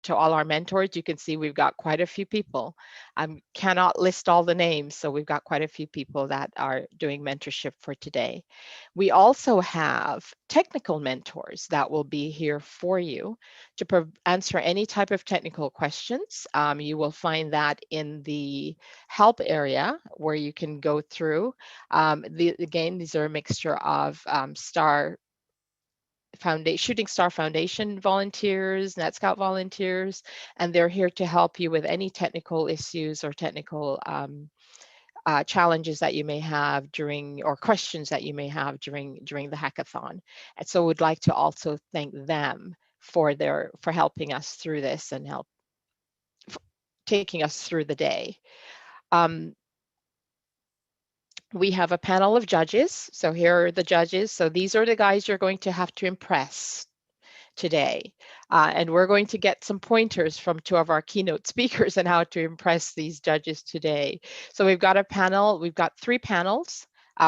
to all our mentors. You can see we've got quite a few people. I cannot list all the names, so we've got quite a few people that are doing mentorship for today. We also have technical mentors that will be here for you to answer any type of technical questions. You will find that in the help area where you can go through. Again, these are a mixture of Shooting Star Foundation volunteers, NetScout volunteers, and they're here to help you with any technical issues or technical challenges that you may have during, or questions that you may have during the hackathon. And so we'd like to also thank them for helping us through this and taking us through the day. We have a panel of judges. So here are the judges. So these are the guys you're going to have to impress today. And we're going to get some pointers from two of our keynote speakers on how to impress these judges today. So we've got we've got 3 panels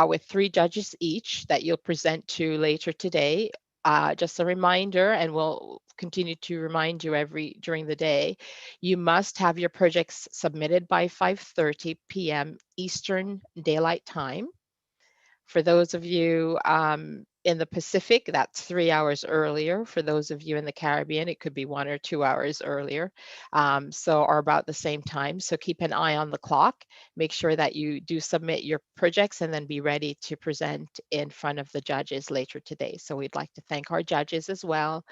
with 3 judges each that you'll present to later today. Just a reminder, and we'll continue to remind you during the day, you must have your projects submitted by 5:30 p.m. Eastern Daylight Time. For those of you in the Pacific, that's 3 hours earlier. For those of you in the Caribbean, it could be 1 or 2 hours earlier, or about the same time. So keep an eye on the clock. Make sure that you do submit your projects and then be ready to present in front of the judges later today. So we'd like to thank our judges as well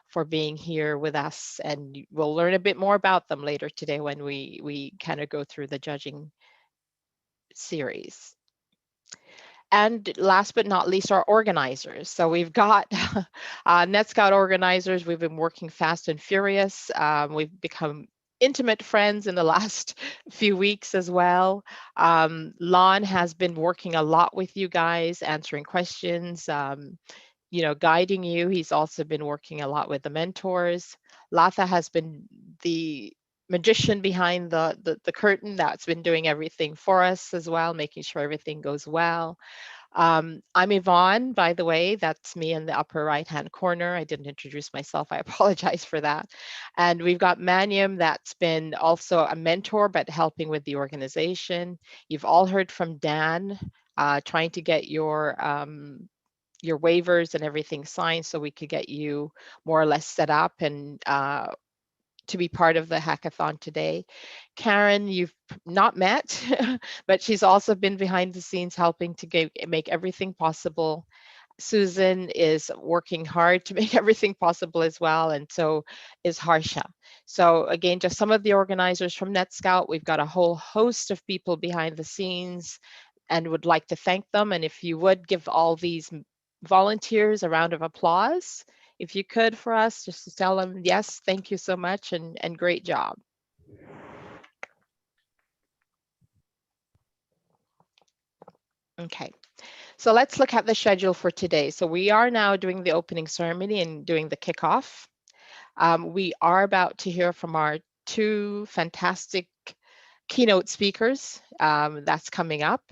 for being here with us, and we'll learn a bit more about them later today when we kind of go through the judging series. And last but not least, our organizers. So we've got NetScout organizers. We've been working fast and furious. We've become intimate friends in the last few weeks as well. Lon has been working a lot with you guys, answering questions, guiding you. He's also been working a lot with the mentors. Latha has been the magician behind the curtain that's been doing everything for us as well, making sure everything goes well. I'm Yvonne, by the way. That's me in the upper right-hand corner. I didn't introduce myself. I apologize for that. And we've got Maniam, that's been also a mentor, but helping with the organization. You've all heard from Dan, trying to get your waivers and everything signed so we could get you more or less set up and to be part of the hackathon today. Karen, you've not met, but she's also been behind the scenes helping to make everything possible. Susan is working hard to make everything possible as well, and so is Harsha. So again, just some of the organizers from NetScout. We've got a whole host of people behind the scenes and would like to thank them. And if you would give all these volunteers a round of applause, if you could, for us, just to tell them, yes, thank you so much and great job. Okay, so let's look at the schedule for today. So we are now doing the opening ceremony and doing the kickoff. We are about to hear from our 2 fantastic keynote speakers. That's coming up.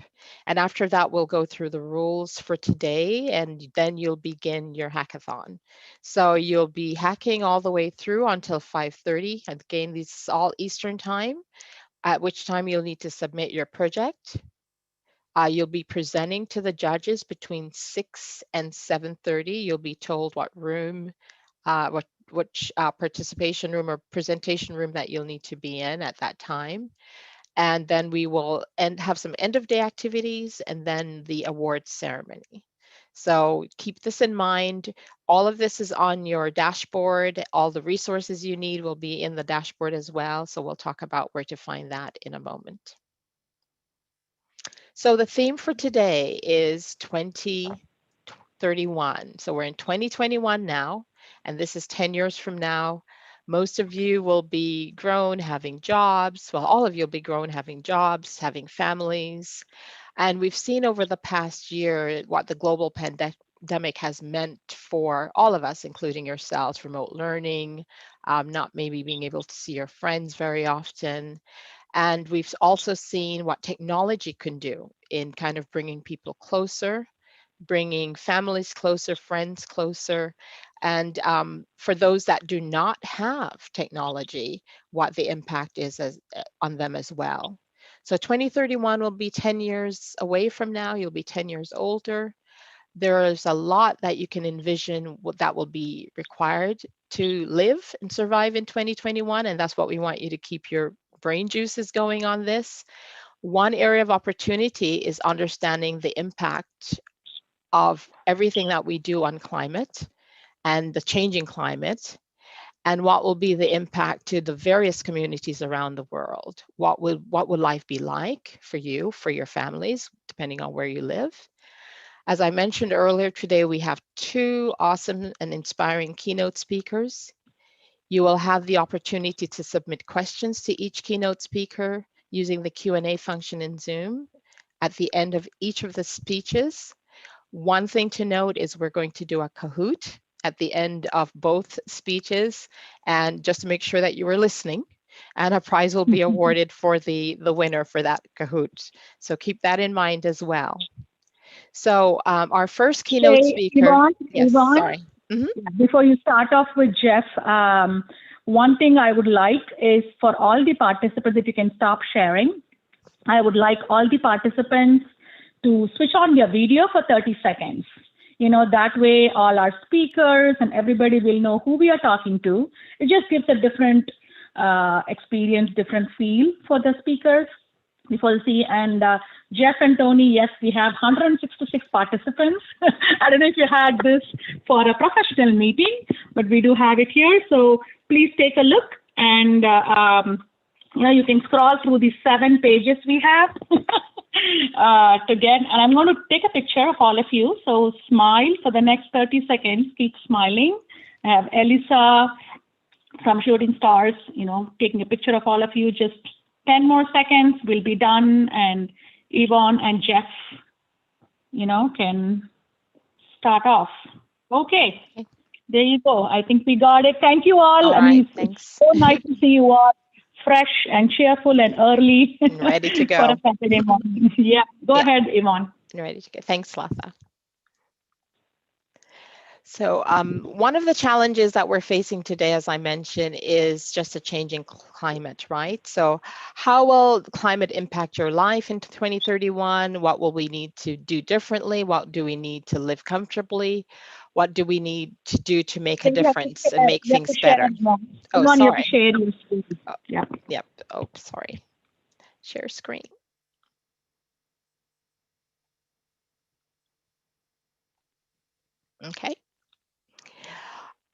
And after that, we'll go through the rules for today, and then you'll begin your hackathon. So you'll be hacking all the way through until 5:30. Again, this is all Eastern time, at which time you'll need to submit your project. You'll be presenting to the judges between 6 and 7:30. You'll be told what room, which participation room or presentation room that you'll need to be in at that time. And then we will have some end of day activities and then the awards ceremony. So keep this in mind. All of this is on your dashboard. All the resources you need will be in the dashboard as well. So we'll talk about where to find that in a moment. So the theme for today is 2031. So we're in 2021 now, and this is 10 years from now. Most of you will be grown, having jobs. Well, all of you will be grown, having jobs, having families. And we've seen over the past year what the global pandemic has meant for all of us, including yourselves: remote learning, not maybe being able to see your friends very often. And we've also seen what technology can do in kind of bringing people closer, bringing families closer, friends closer, and for those that do not have technology, what the impact is on them as well. So 2031 will be 10 years away from now. You'll be 10 years older. There is a lot that you can envision that will be required to live and survive in 2021, and that's what we want you to keep your brain juices going on this. One area of opportunity is understanding the impact of everything that we do on climate and the changing climate, and what will be the impact to the various communities around the world. What will life be like for you, for your families, depending on where you live? As I mentioned earlier today, we have two awesome and inspiring keynote speakers. You will have the opportunity to submit questions to each keynote speaker using the Q&A function in Zoom at the end of each of the speeches. One thing to note is we're going to do a Kahoot at the end of both speeches, and just to make sure that you were listening, and a prize will be awarded for the winner for that Kahoot. So keep that in mind as well. So our first keynote speaker. Yes, Yvonne, sorry. Before you start off with Jeff, one thing I would like is for all the participants, if you can stop sharing, I would like all the participants to switch on their video for 30 seconds. That way all our speakers and everybody will know who we are talking to. It just gives a different experience, different feel for the speakers. Before you see, and Jeff and Tony, yes, we have 166 participants. I don't know if you had this for a professional meeting, but we do have it here. So please take a look, and you can scroll through the 7 pages we have to get. And I'm going to take a picture of all of you. So smile for the next 30 seconds. Keep smiling. I have Elisa from Shooting Stars, taking a picture of all of you. Just 10 more seconds, we'll be done, and Yvonne and Jeff, can start off. Okay, there you go. I think we got it. Thank you all. Thanks. It's so nice to see you all fresh and cheerful and early. Ready to go. For a Saturday morning. Yeah, go ahead, Yvonne. Ready to go. Thanks, Latha. So one of the challenges that we're facing today, as I mentioned, is just a changing climate, right? So how will climate impact your life into 2031? What will we need to do differently? What do we need to live comfortably? What do we need to do to make a difference and make things better? Oh, sorry. You have to share your screen. Yep. Oh, sorry. Share screen. Okay.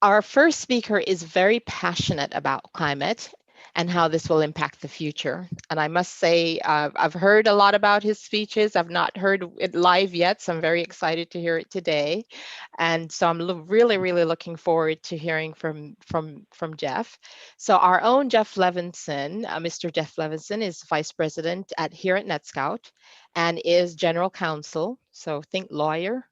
Our first speaker is very passionate about climate and how this will impact the future. And I must say, I've heard a lot about his speeches. I've not heard it live yet, so I'm very excited to hear it today. And so I'm really, really looking forward to hearing from Jeff. So our own Jeff Levinson, Mr. Jeff Levinson, is Vice President here at NetScout and is General Counsel, so think lawyer,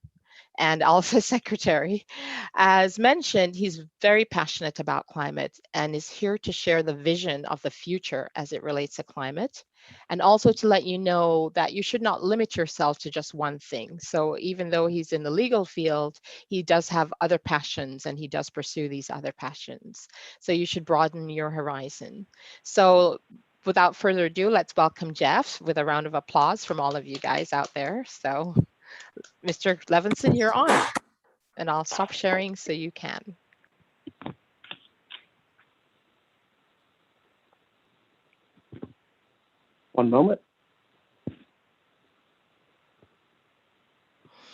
and also secretary. As mentioned, he's very passionate about climate and is here to share the vision of the future as it relates to climate, and also to let you know that you should not limit yourself to just one thing. So even though he's in the legal field, he does have other passions and he does pursue these other passions. So you should broaden your horizon. So without further ado, let's welcome Jeff with a round of applause from all of you guys out there. So Mr. Levinson, you're on, and I'll stop sharing so you can. One moment.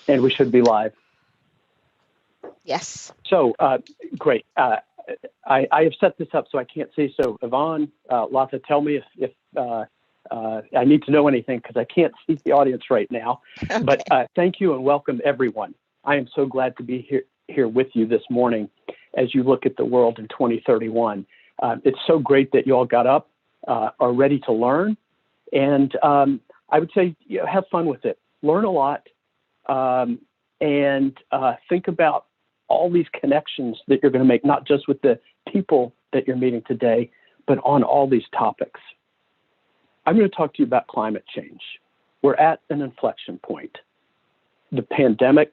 And we should be live. Yes. So, great. I have set this up so I can't see. So, Yvonne, Latha, tell me if I need to know anything because I can't see the audience right now. Okay. But thank you and welcome everyone. I am so glad to be here with you this morning as you look at the world in 2031. It's so great that you all got up, are ready to learn, and I would say have fun with it. Learn a lot, and think about all these connections that you're going to make, not just with the people that you're meeting today, but on all these topics. I'm going to talk to you about climate change. We're at an inflection point. The pandemic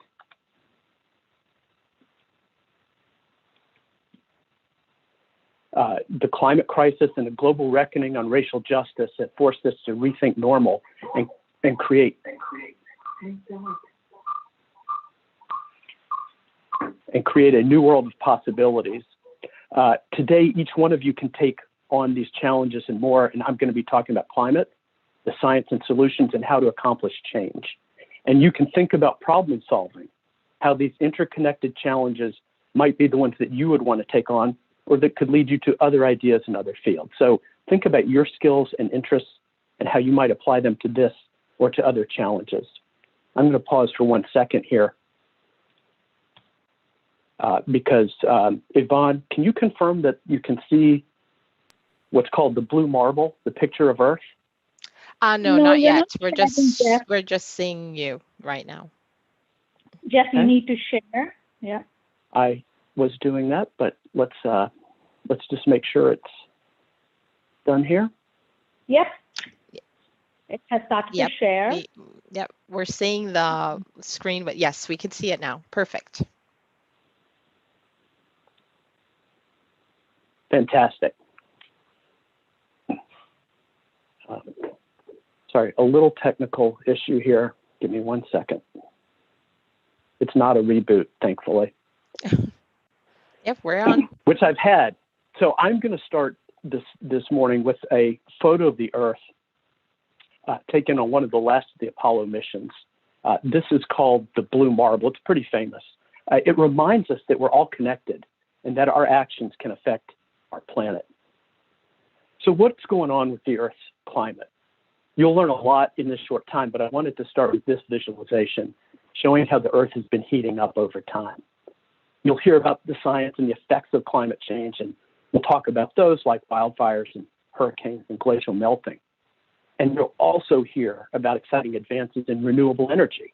The climate crisis and the global reckoning on racial justice have forced us to rethink normal and create a new world of possibilities. Today, each one of you can take on these challenges and more, and I'm going to be talking about climate, the science and solutions, and how to accomplish change. And you can think about problem solving, how these interconnected challenges might be the ones that you would want to take on, or that could lead you to other ideas in other fields. So think about your skills and interests and how you might apply them to this or to other challenges. I'm going to pause for 1 second here because Yvonne, can you confirm that you can see what's called the blue marble, the picture of Earth? No, No, not you're yet. not sharing, Jeff. We're just seeing you right now. Jeff, you Okay. need to share. Yeah. I was doing that, but let's just make sure it's done here. Yep. It has started Yep. to share. We're seeing the screen, but yes, we can see it now. Perfect. Fantastic. Sorry, a little technical issue here. Give me 1 second. It's not a reboot, thankfully. Yep, we're on. Which I've had. So I'm going to start this morning with a photo of the Earth taken on one of the last of the Apollo missions. This is called the blue marble. It's pretty famous. It reminds us that we're all connected and that our actions can affect our planet. So what's going on with the Earth's climate? You'll learn a lot in this short time, but I wanted to start with this visualization, showing how the Earth has been heating up over time. You'll hear about the science and the effects of climate change, and we'll talk about those like wildfires and hurricanes and glacial melting. And you'll also hear about exciting advances in renewable energy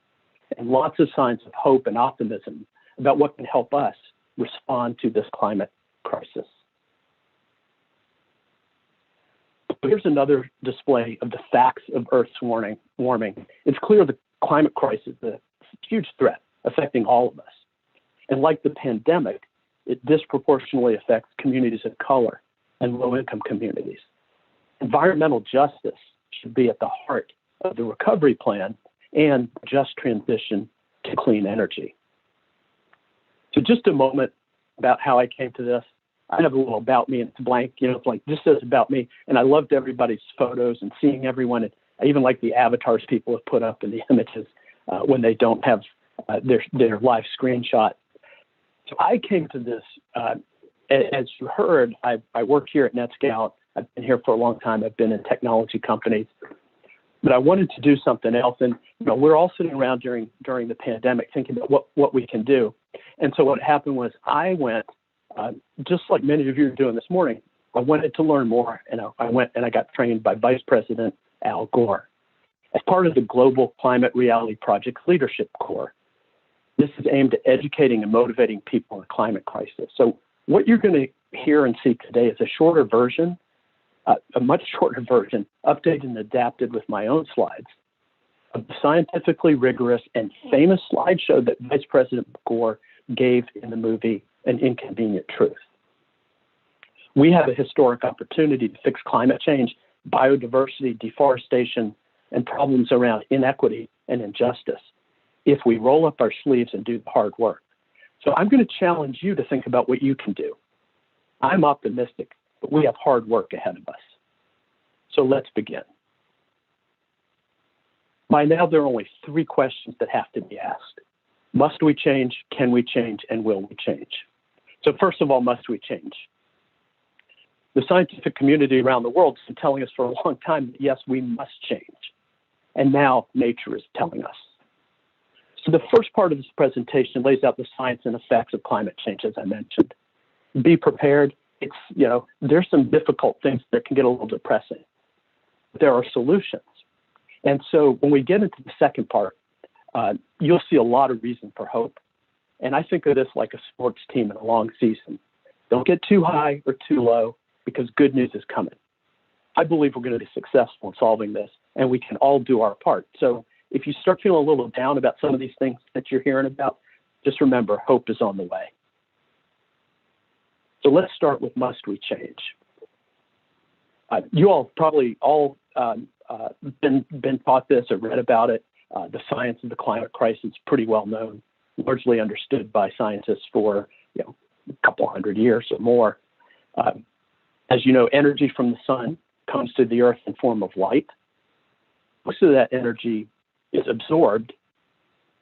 and lots of signs of hope and optimism about what can help us respond to this climate crisis. Here's another display of the facts of Earth's warming. It's clear the climate crisis is a huge threat affecting all of us. And like the pandemic, it disproportionately affects communities of color and low-income communities. Environmental justice should be at the heart of the recovery plan and just transition to clean energy. So just a moment about how I came to this. I have a little about me, and it's blank, it's like, this says about me. And I loved everybody's photos and seeing everyone. And I even like the avatars people have put up in the images when they don't have their live screenshot. So I came to this, as you heard, I work here at NetScout. I've been here for a long time. I've been in technology companies. But I wanted to do something else. And we're all sitting around during the pandemic thinking about what we can do. And so what happened was I went, just like many of you are doing this morning, I wanted to learn more, and I went and I got trained by Vice President Al Gore as part of the Global Climate Reality Project's Leadership Corps. This is aimed at educating and motivating people in the climate crisis. So what you're going to hear and see today is a shorter version, a much shorter version, updated and adapted with my own slides, of the scientifically rigorous and famous slideshow that Vice President Gore gave in the movie An Inconvenient Truth. We have a historic opportunity to fix climate change, biodiversity, deforestation, and problems around inequity and injustice if we roll up our sleeves and do the hard work. So I'm going to challenge you to think about what you can do. I'm optimistic, but we have hard work ahead of us. So let's begin. By now, there are only 3 questions that have to be asked. Must we change? Can we change? And will we change? So first of all, must we change? The scientific community around the world has been telling us for a long time that yes, we must change. And now nature is telling us. So the first part of this presentation lays out the science and effects of climate change, as I mentioned. Be prepared. There's some difficult things that can get a little depressing. But there are solutions. And so when we get into the second part, you'll see a lot of reason for hope. And I think of this like a sports team in a long season. Don't get too high or too low because good news is coming. I believe we're going to be successful in solving this, and we can all do our part. So if you start feeling a little down about some of these things that you're hearing about, just remember hope is on the way. So let's start with must we change? You all probably all been taught this or read about it. The science of the climate crisis is pretty well known, largely understood by scientists for a couple hundred years or more. As you know, energy from the sun comes to the earth in form of light. Most of that energy is absorbed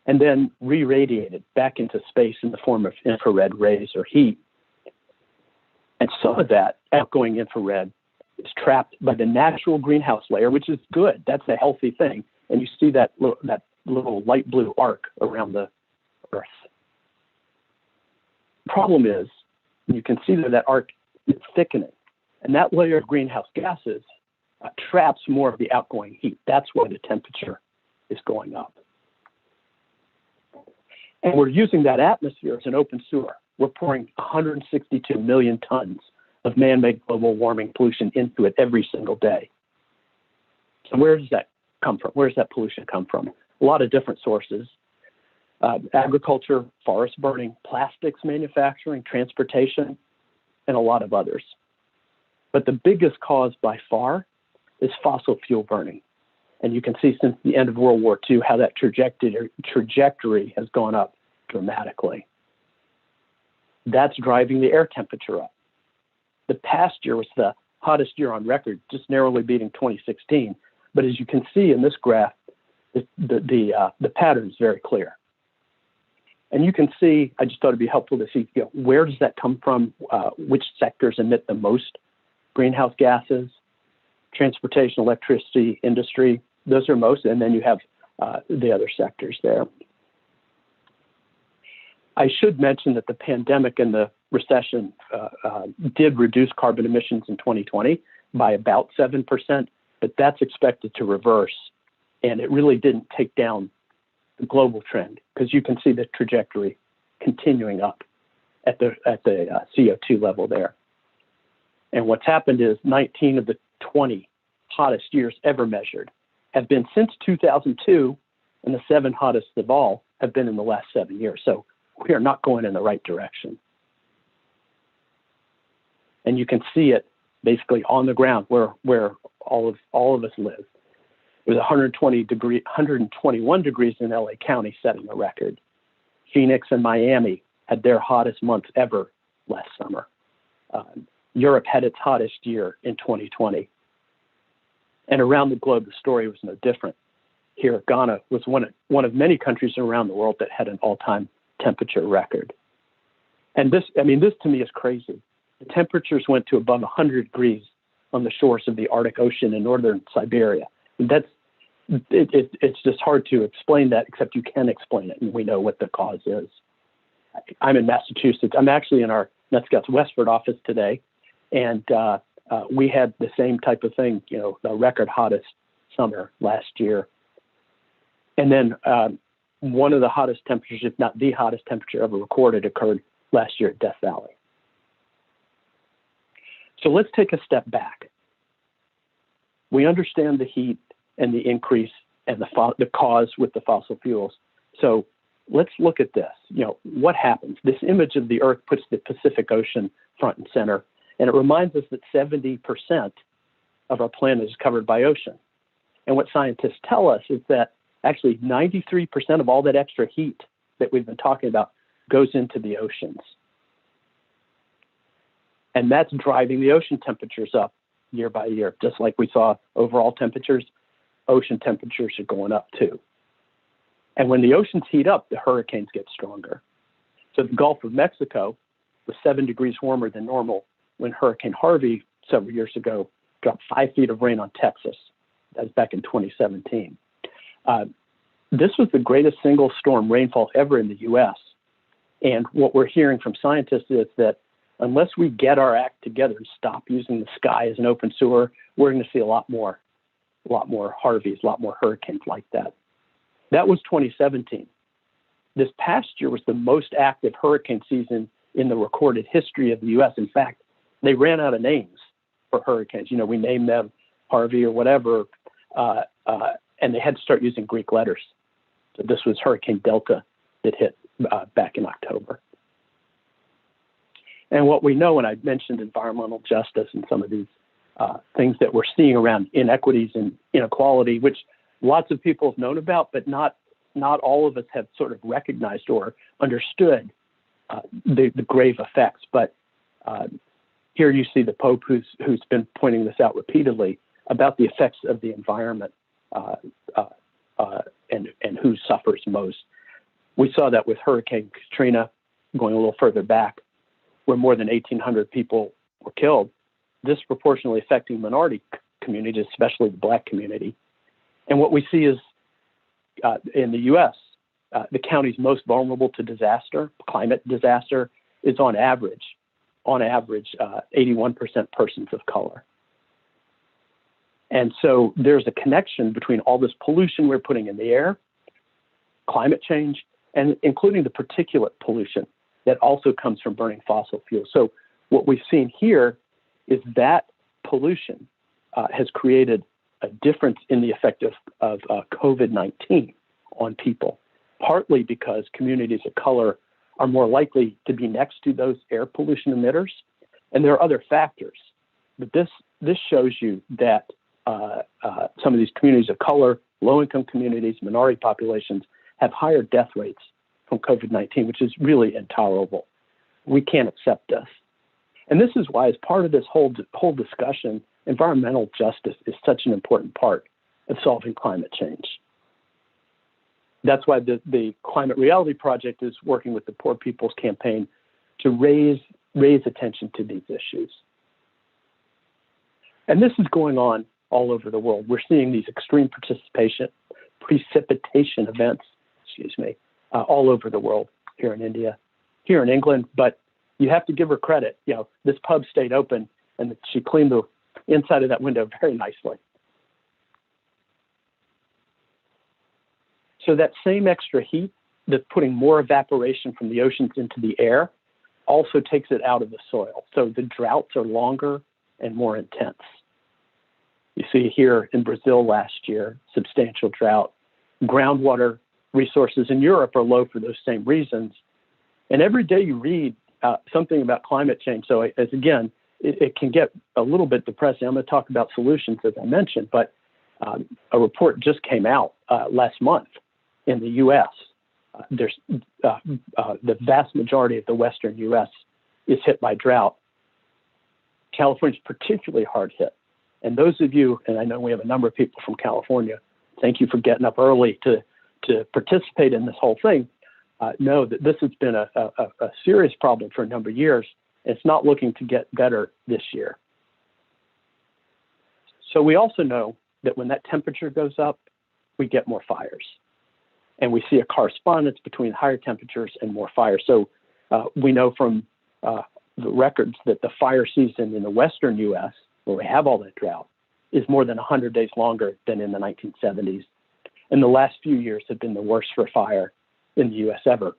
and then re-radiated back into space in the form of infrared rays or heat. And some of that outgoing infrared is trapped by the natural greenhouse layer, which is good. That's a healthy thing. And you see that little light blue arc around the Earth. The problem is, you can see that arc is thickening. And that layer of greenhouse gases traps more of the outgoing heat. That's why the temperature is going up. And we're using that atmosphere as an open sewer. We're pouring 162 million tons of man-made global warming pollution into it every single day. So where does that come from? Where does that pollution come from? A lot of different sources. Agriculture, forest burning, plastics manufacturing, transportation, and a lot of others. But the biggest cause by far is fossil fuel burning. And you can see since the end of World War II how that trajectory has gone up dramatically. That's driving the air temperature up. The past year was the hottest year on record, just narrowly beating 2016. But as you can see in this graph, the pattern is very clear. And you can see, I just thought it'd be helpful to see, where does that come from? Which sectors emit the most greenhouse gases? Transportation, electricity, industry, those are most, and then you have the other sectors there. I should mention that the pandemic and the recession did reduce carbon emissions in 2020 by about 7%, but that's expected to reverse. And it really didn't take down the global trend, because you can see the trajectory continuing up at the CO2 level there. And what's happened is 19 of the 20 hottest years ever measured have been since 2002, and the 7 hottest of all have been in the last 7 years. So we are not going in the right direction. And you can see it basically on the ground where all of us live. It was 121 degrees in LA County, setting a record. Phoenix and Miami had their hottest months ever last summer. Europe had its hottest year in 2020. And around the globe, the story was no different. Here, Ghana was one of many countries around the world that had an all-time temperature record. And this to me is crazy. The temperatures went to above 100 degrees on the shores of the Arctic Ocean in northern Siberia. It's just hard to explain that, except you can explain it, and we know what the cause is. I'm in Massachusetts. I'm actually in our NetScouts Westford office today, and we had the same type of thing, the record hottest summer last year. And then one of the hottest temperatures, if not the hottest temperature ever recorded, occurred last year at Death Valley. So let's take a step back. We understand the heat and the increase and the cause with the fossil fuels. So let's look at this. What happens? This image of the Earth puts the Pacific Ocean front and center, and it reminds us that 70% of our planet is covered by ocean. And what scientists tell us is that actually 93% of all that extra heat that we've been talking about goes into the oceans. And that's driving the ocean temperatures up year by year. Just like we saw overall temperatures, ocean temperatures are going up too. And when the oceans heat up, the hurricanes get stronger. So the Gulf of Mexico was 7 degrees warmer than normal when Hurricane Harvey several years ago dropped 5 feet of rain on Texas. That was back in 2017. This was the greatest single storm rainfall ever in the U.S. And what we're hearing from scientists is that unless we get our act together and stop using the sky as an open sewer, we're going to see a lot more Harveys, a lot more hurricanes like that. That was 2017. This past year was the most active hurricane season in the recorded history of the U.S. In fact, they ran out of names for hurricanes. We named them Harvey or whatever, and they had to start using Greek letters. So this was Hurricane Delta that hit back in October. And what we know, and I mentioned environmental justice and some of these things that we're seeing around inequities and inequality, which lots of people have known about, but not all of us have sort of recognized or understood the grave effects. But here you see the Pope who's been pointing this out repeatedly about the effects of the environment and who suffers most. We saw that with Hurricane Katrina, going a little further back, where more than 1,800 people were killed, disproportionately affecting minority communities, especially the Black community. And what we see is in the U.S., the counties most vulnerable to disaster, climate disaster, is on average, 81% persons of color. And so there's a connection between all this pollution we're putting in the air, climate change, and including the particulate pollution that also comes from burning fossil fuels. So what we've seen here is that pollution has created a difference in the effect of COVID-19 on people, partly because communities of color are more likely to be next to those air pollution emitters. And there are other factors. But this shows you that some of these communities of color, low-income communities, minority populations, have higher death rates from COVID-19, which is really intolerable. We can't accept this. And this is why, as part of this whole discussion, environmental justice is such an important part of solving climate change. That's why the Climate Reality Project is working with the Poor People's Campaign to raise attention to these issues. And this is going on all over the world. We're seeing these extreme precipitation events, all over the world, here in India, here in England. But you have to give her credit. This pub stayed open and she cleaned the inside of that window very nicely. So that same extra heat that's putting more evaporation from the oceans into the air also takes it out of the soil. So the droughts are longer and more intense. You see here in Brazil last year, substantial drought. Groundwater resources in Europe are low for those same reasons. And every day you read something about climate change. So again, it can get a little bit depressing. I'm going to talk about solutions, as I mentioned, but a report just came out last month in the U.S. There's the vast majority of the Western U.S. is hit by drought. California is particularly hard hit. And those of you, and I know we have a number of people from California, thank you for getting up early to participate in this whole thing, know that this has been a serious problem for a number of years. It's not looking to get better this year. So we also know that when that temperature goes up, we get more fires. And we see a correspondence between higher temperatures and more fires. So we know from the records that the fire season in the Western U.S., where we have all that drought, is more than 100 days longer than in the 1970s. And the last few years have been the worst for fire in the U.S. ever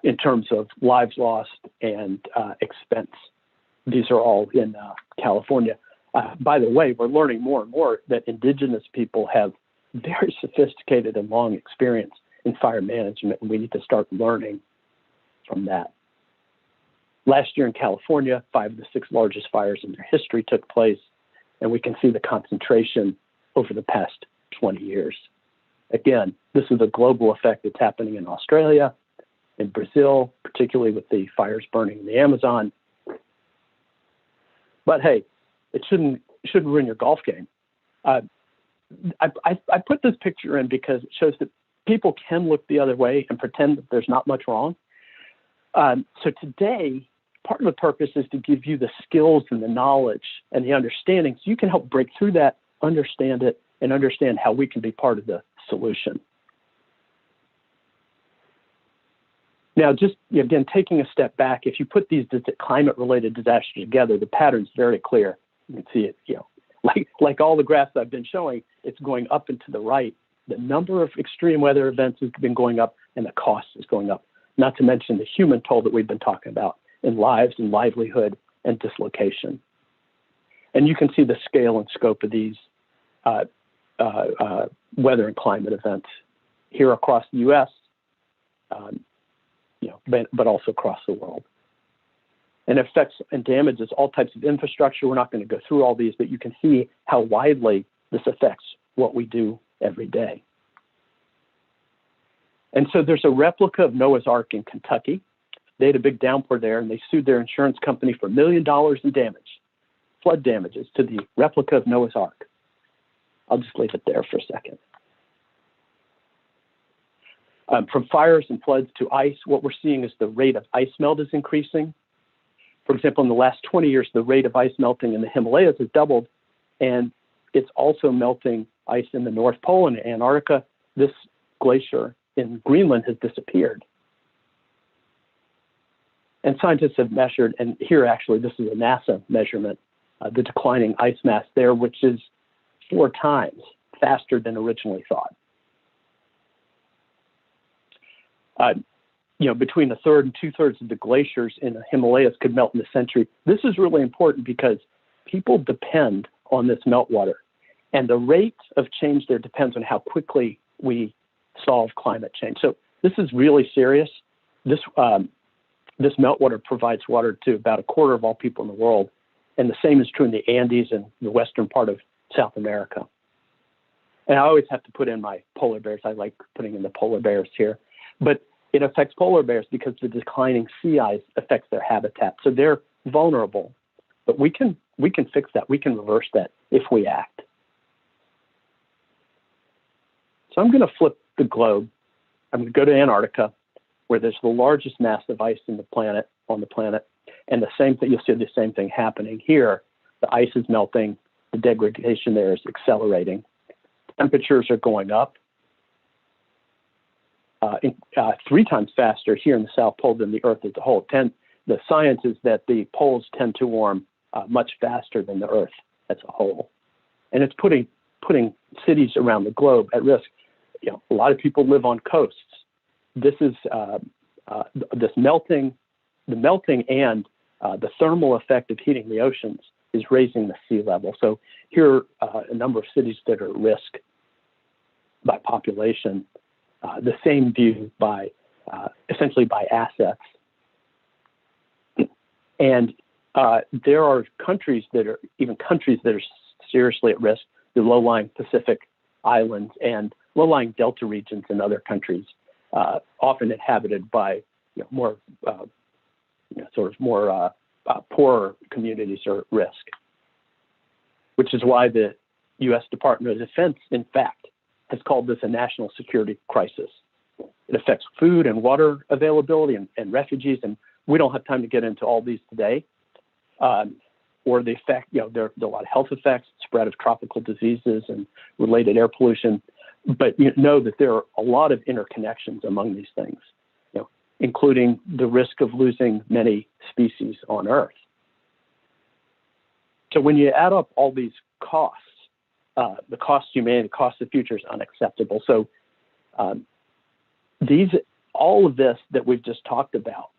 in terms of lives lost and expense. These are all in California. By the way, we're learning more and more that indigenous people have very sophisticated and long experience in fire management, and we need to start learning from that. Last year in California, 5 of the 6 largest fires in their history took place, and we can see the concentration over the past 20 years. Again, this is a global effect that's happening in Australia, in Brazil, particularly with the fires burning in the Amazon. But hey, it shouldn't ruin your golf game. I put this picture in because it shows that people can look the other way and pretend that there's not much wrong. So today, part of the purpose is to give you the skills and the knowledge and the understanding so you can help break through that, understand it, and understand how we can be part of the solution. Now, just again, taking a step back, if you put these climate-related disasters together, the pattern's very clear. You can see it, like all the graphs I've been showing, it's going up and to the right. The number of extreme weather events has been going up, and the cost is going up. Not to mention the human toll that we've been talking about in lives and livelihood and dislocation. And you can see the scale and scope of these weather and climate events here across the U.S., but also across the world. and affects and damages all types of infrastructure. We're not going to go through all these, but you can see how widely this affects what we do every day. And so there's a replica of Noah's Ark in Kentucky. They had a big downpour there, and they sued their insurance company for $1 million in damage, flood damages to the replica of Noah's Ark. I'll just leave it there for a second. From fires and floods to ice, what we're seeing is the rate of ice melt is increasing. For example, in the last 20 years, the rate of ice melting in the Himalayas has doubled, and it's also melting ice in the North Pole and Antarctica. This glacier in Greenland has disappeared. And scientists have measured, and here actually this is a NASA measurement, the declining ice mass there, which is 4 times faster than originally thought. Between a third and 2/3 of the glaciers in the Himalayas could melt in a century. This is really important because people depend on this meltwater, and the rate of change there depends on how quickly we solve climate change. So this is really serious. This meltwater provides water to about 1/4 of all people in the world, and the same is true in the Andes and the western part of South America. And I always have to put in my polar bears. I like putting in the polar bears here, but it affects polar bears because the declining sea ice affects their habitat. So they're vulnerable, but we can fix that. We can reverse that if we act. So I'm going to flip the globe. I'm going to go to Antarctica, where there's the largest mass of ice on the planet, and the same thing, you'll see the same thing happening here. The ice is melting, the degradation there is accelerating. Temperatures are going up 3 times faster here in the South Pole than the Earth as a whole. The science is that the poles tend to warm much faster than the Earth as a whole, and it's putting cities around the globe at risk. A lot of people live on coasts. This is the melting and the thermal effect of heating the oceans is raising the sea level. So here are a number of cities that are at risk by population, the same view by essentially by assets. And there are countries that are seriously at risk, the low-lying Pacific islands and low-lying delta regions in other countries, often inhabited by more poorer communities are at risk, which is why the U.S. Department of Defense, in fact, has called this a national security crisis. It affects food and water availability and refugees, and we don't have time to get into all these today. Or the effect, there are a lot of health effects, spread of tropical diseases and related air pollution. But know that there are a lot of interconnections among these things, including the risk of losing many species on Earth. So when you add up all these costs, the cost to humanity, the cost of the future is unacceptable. So all of this that we've just talked about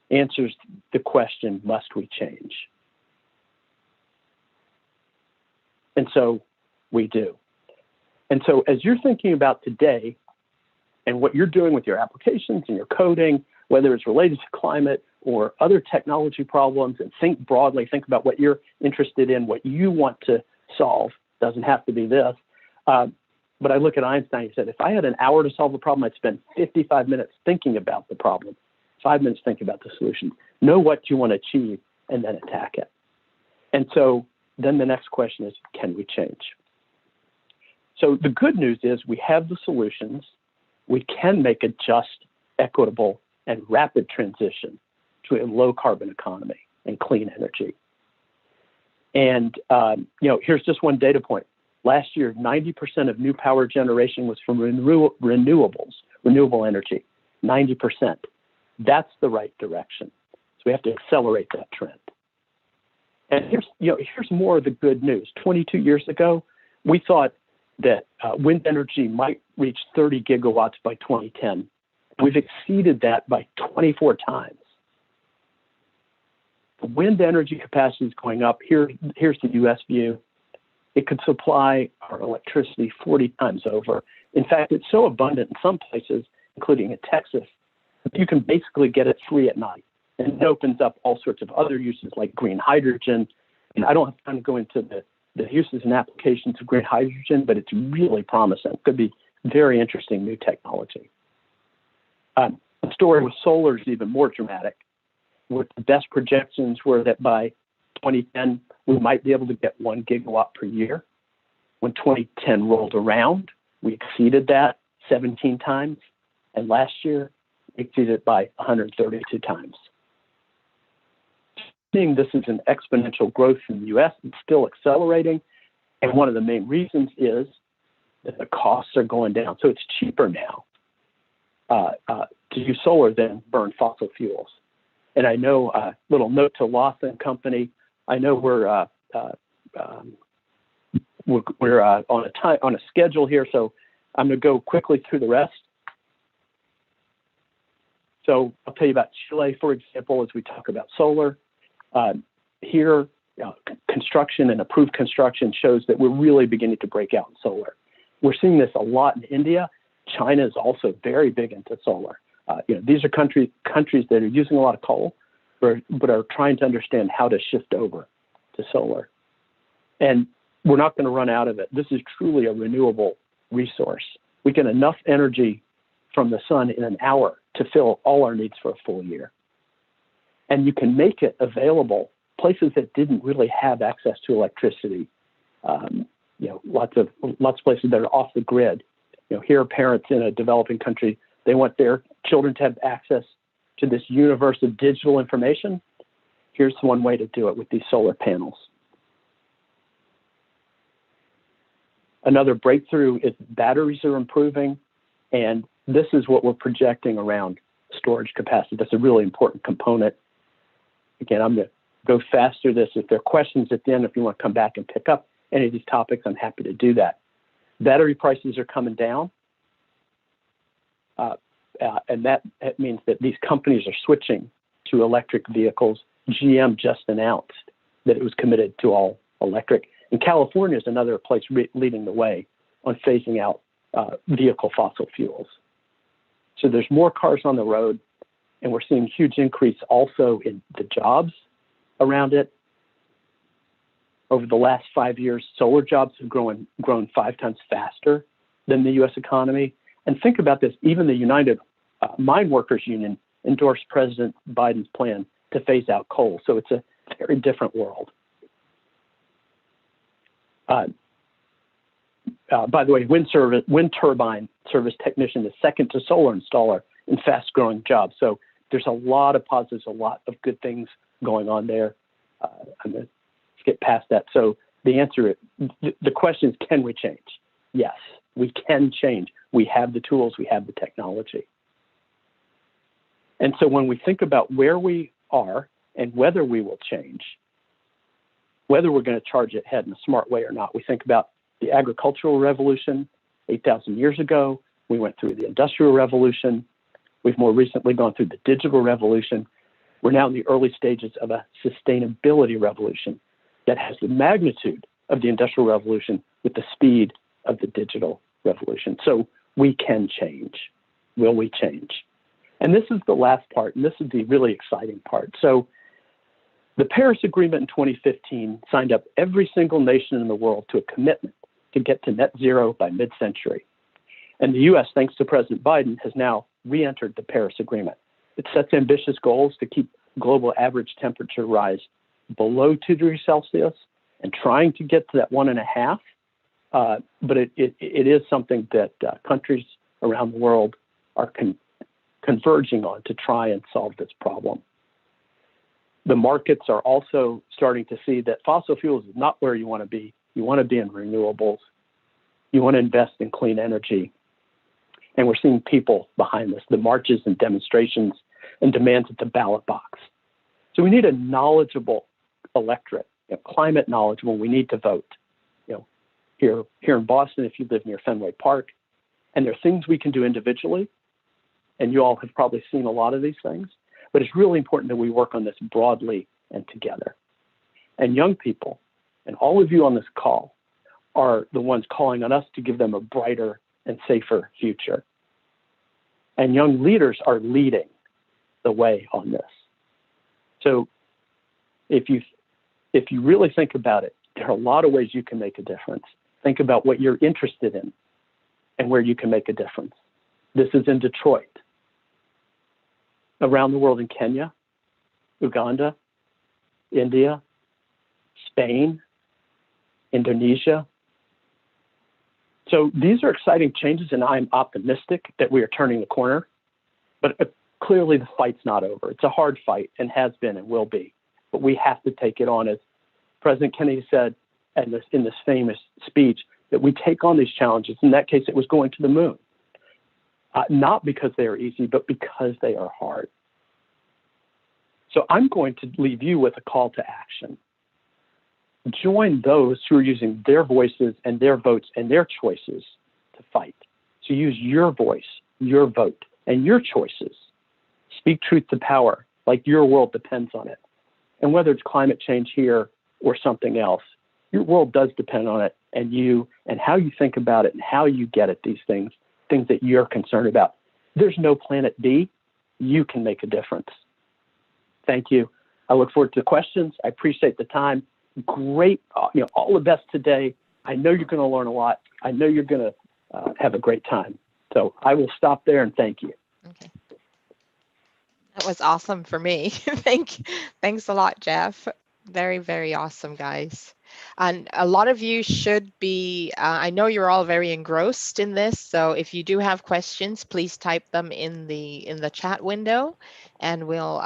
answers the question, must we change? And so we do. And so as you're thinking about today and what you're doing with your applications and your coding, whether it's related to climate or other technology problems, and think broadly, think about what you're interested in, what you want to solve. Doesn't have to be this. But I look at Einstein, he said, if I had an hour to solve a problem, I'd spend 55 minutes thinking about the problem, 5 minutes thinking about the solution. Know what you want to achieve and then attack it. And so then the next question is, can we change? So the good news is we have the solutions. We can make a just, equitable, and rapid transition to a low carbon economy and clean energy. And here's just one data point. Last year, 90% of new power generation was from renewables, renewable energy, 90%. That's the right direction. So we have to accelerate that trend. And here's more of the good news. 22 years ago, we thought that wind energy might reach 30 gigawatts by 2010. We've exceeded that by 24 times. The wind energy capacity is going up. Here's the U.S. view. It could supply our electricity 40 times over. In fact, it's so abundant in some places, including in Texas, that you can basically get it free at night. And it opens up all sorts of other uses like green hydrogen. And I don't have time to go into the uses and applications of green hydrogen, but it's really promising. It could be very interesting new technology. The story with solar is even more dramatic. What the best projections were that by 2010, we might be able to get 1 gigawatt per year. When 2010 rolled around, we exceeded that 17 times. And last year, we exceeded it by 132 times. This is an exponential growth in the US. It's still accelerating. And one of the main reasons is that the costs are going down. So it's cheaper now to use solar than burn fossil fuels. And I know, little note to Loth and Company, I know we're on a schedule here, so I'm going to go quickly through the rest. So I'll tell you about Chile, for example, as we talk about solar. Here, construction and approved construction shows that we're really beginning to break out in solar. We're seeing this a lot in India. China is also very big into solar. These are countries that are using a lot of coal, but are trying to understand how to shift over to solar. And we're not going to run out of it. This is truly a renewable resource. We get enough energy from the sun in an hour to fill all our needs for a full year. And you can make it available places that didn't really have access to electricity. Lots of places that are off the grid. Here are parents in a developing country. They want their children to have access to this universe of digital information. Here's one way to do it with these solar panels. Another breakthrough is batteries are improving, and this is what we're projecting around storage capacity. That's a really important component. Again, I'm going to go fast through this. If there are questions at the end, if you want to come back and pick up any of these topics, I'm happy to do that. Battery prices are coming down, and that means that these companies are switching to electric vehicles. GM just announced that it was committed to all electric. And California is another place leading the way on phasing out vehicle fossil fuels. So there's more cars on the road, and we're seeing huge increase also in the jobs around it. Over the last 5 years, solar jobs have grown 5 times faster than the U.S. economy. And think about this, even the United Mine Workers Union endorsed President Biden's plan to phase out coal. So it's a very different world. By the way, wind turbine service technician is second to solar installer in fast-growing jobs. So there's a lot of positives, a lot of good things going on there. I'm going to skip past that. So the answer, the question is, can we change? Yes, we can change. We have the tools, we have the technology. And so when we think about where we are and whether we will change, whether we're going to charge ahead in a smart way or not, we think about the agricultural revolution 8,000 years ago. We went through the industrial revolution. We've more recently gone through the digital revolution. We're now in the early stages of a sustainability revolution that has the magnitude of the industrial revolution with the speed of the digital revolution. So we can change. Will we change? And this is the last part, and this is the really exciting part. So the Paris Agreement in 2015 signed up every single nation in the world to a commitment to get to net zero by mid-century. And the U.S., thanks to President Biden, has now re-entered the Paris Agreement. It sets ambitious goals to keep global average temperature rise below 2 degrees Celsius and trying to get to that 1.5. But it is something that countries around the world are converging on to try and solve this problem. The markets are also starting to see that fossil fuels is not where you want to be. You want to be in renewables. You want to invest in clean energy. And we're seeing people behind this, the marches and demonstrations and demands at the ballot box. So we need a knowledgeable electorate, climate knowledgeable. We need to vote. Here in Boston, if you live near Fenway Park, and there are things we can do individually, and you all have probably seen a lot of these things, but it's really important that we work on this broadly and together. And young people, and all of you on this call, are the ones calling on us to give them a brighter and safer future. And young leaders are leading the way on this. So if you really think about it, there are a lot of ways you can make a difference. Think about what you're interested in and where you can make a difference. This is in Detroit. Around the world in Kenya, Uganda, India, Spain, Indonesia. So these are exciting changes, and I'm optimistic that we are turning the corner. But clearly the fight's not over. It's a hard fight and has been and will be. But we have to take it on, as President Kennedy said in this famous speech, that we take on these challenges. In that case, it was going to the moon. Not because they are easy, but because they are hard. So I'm going to leave you with a call to action. Join those who are using their voices and their votes and their choices to fight. So use your voice, your vote, and your choices. Speak truth to power, like your world depends on it. And whether it's climate change here or something else, your world does depend on it, and you and how you think about it and how you get at these things that you're concerned about. There's no planet B. You can make a difference. Thank you. I look forward to the questions. I appreciate the time. Great, all the best today. I know you're going to learn a lot. I know you're going to have a great time. So I will stop there and thank you. Okay. That was awesome for me. Thanks a lot, Jeff. Very, very awesome, guys. And a lot of you should be, I know you're all very engrossed in this. So if you do have questions, please type them in the chat window. And we'll,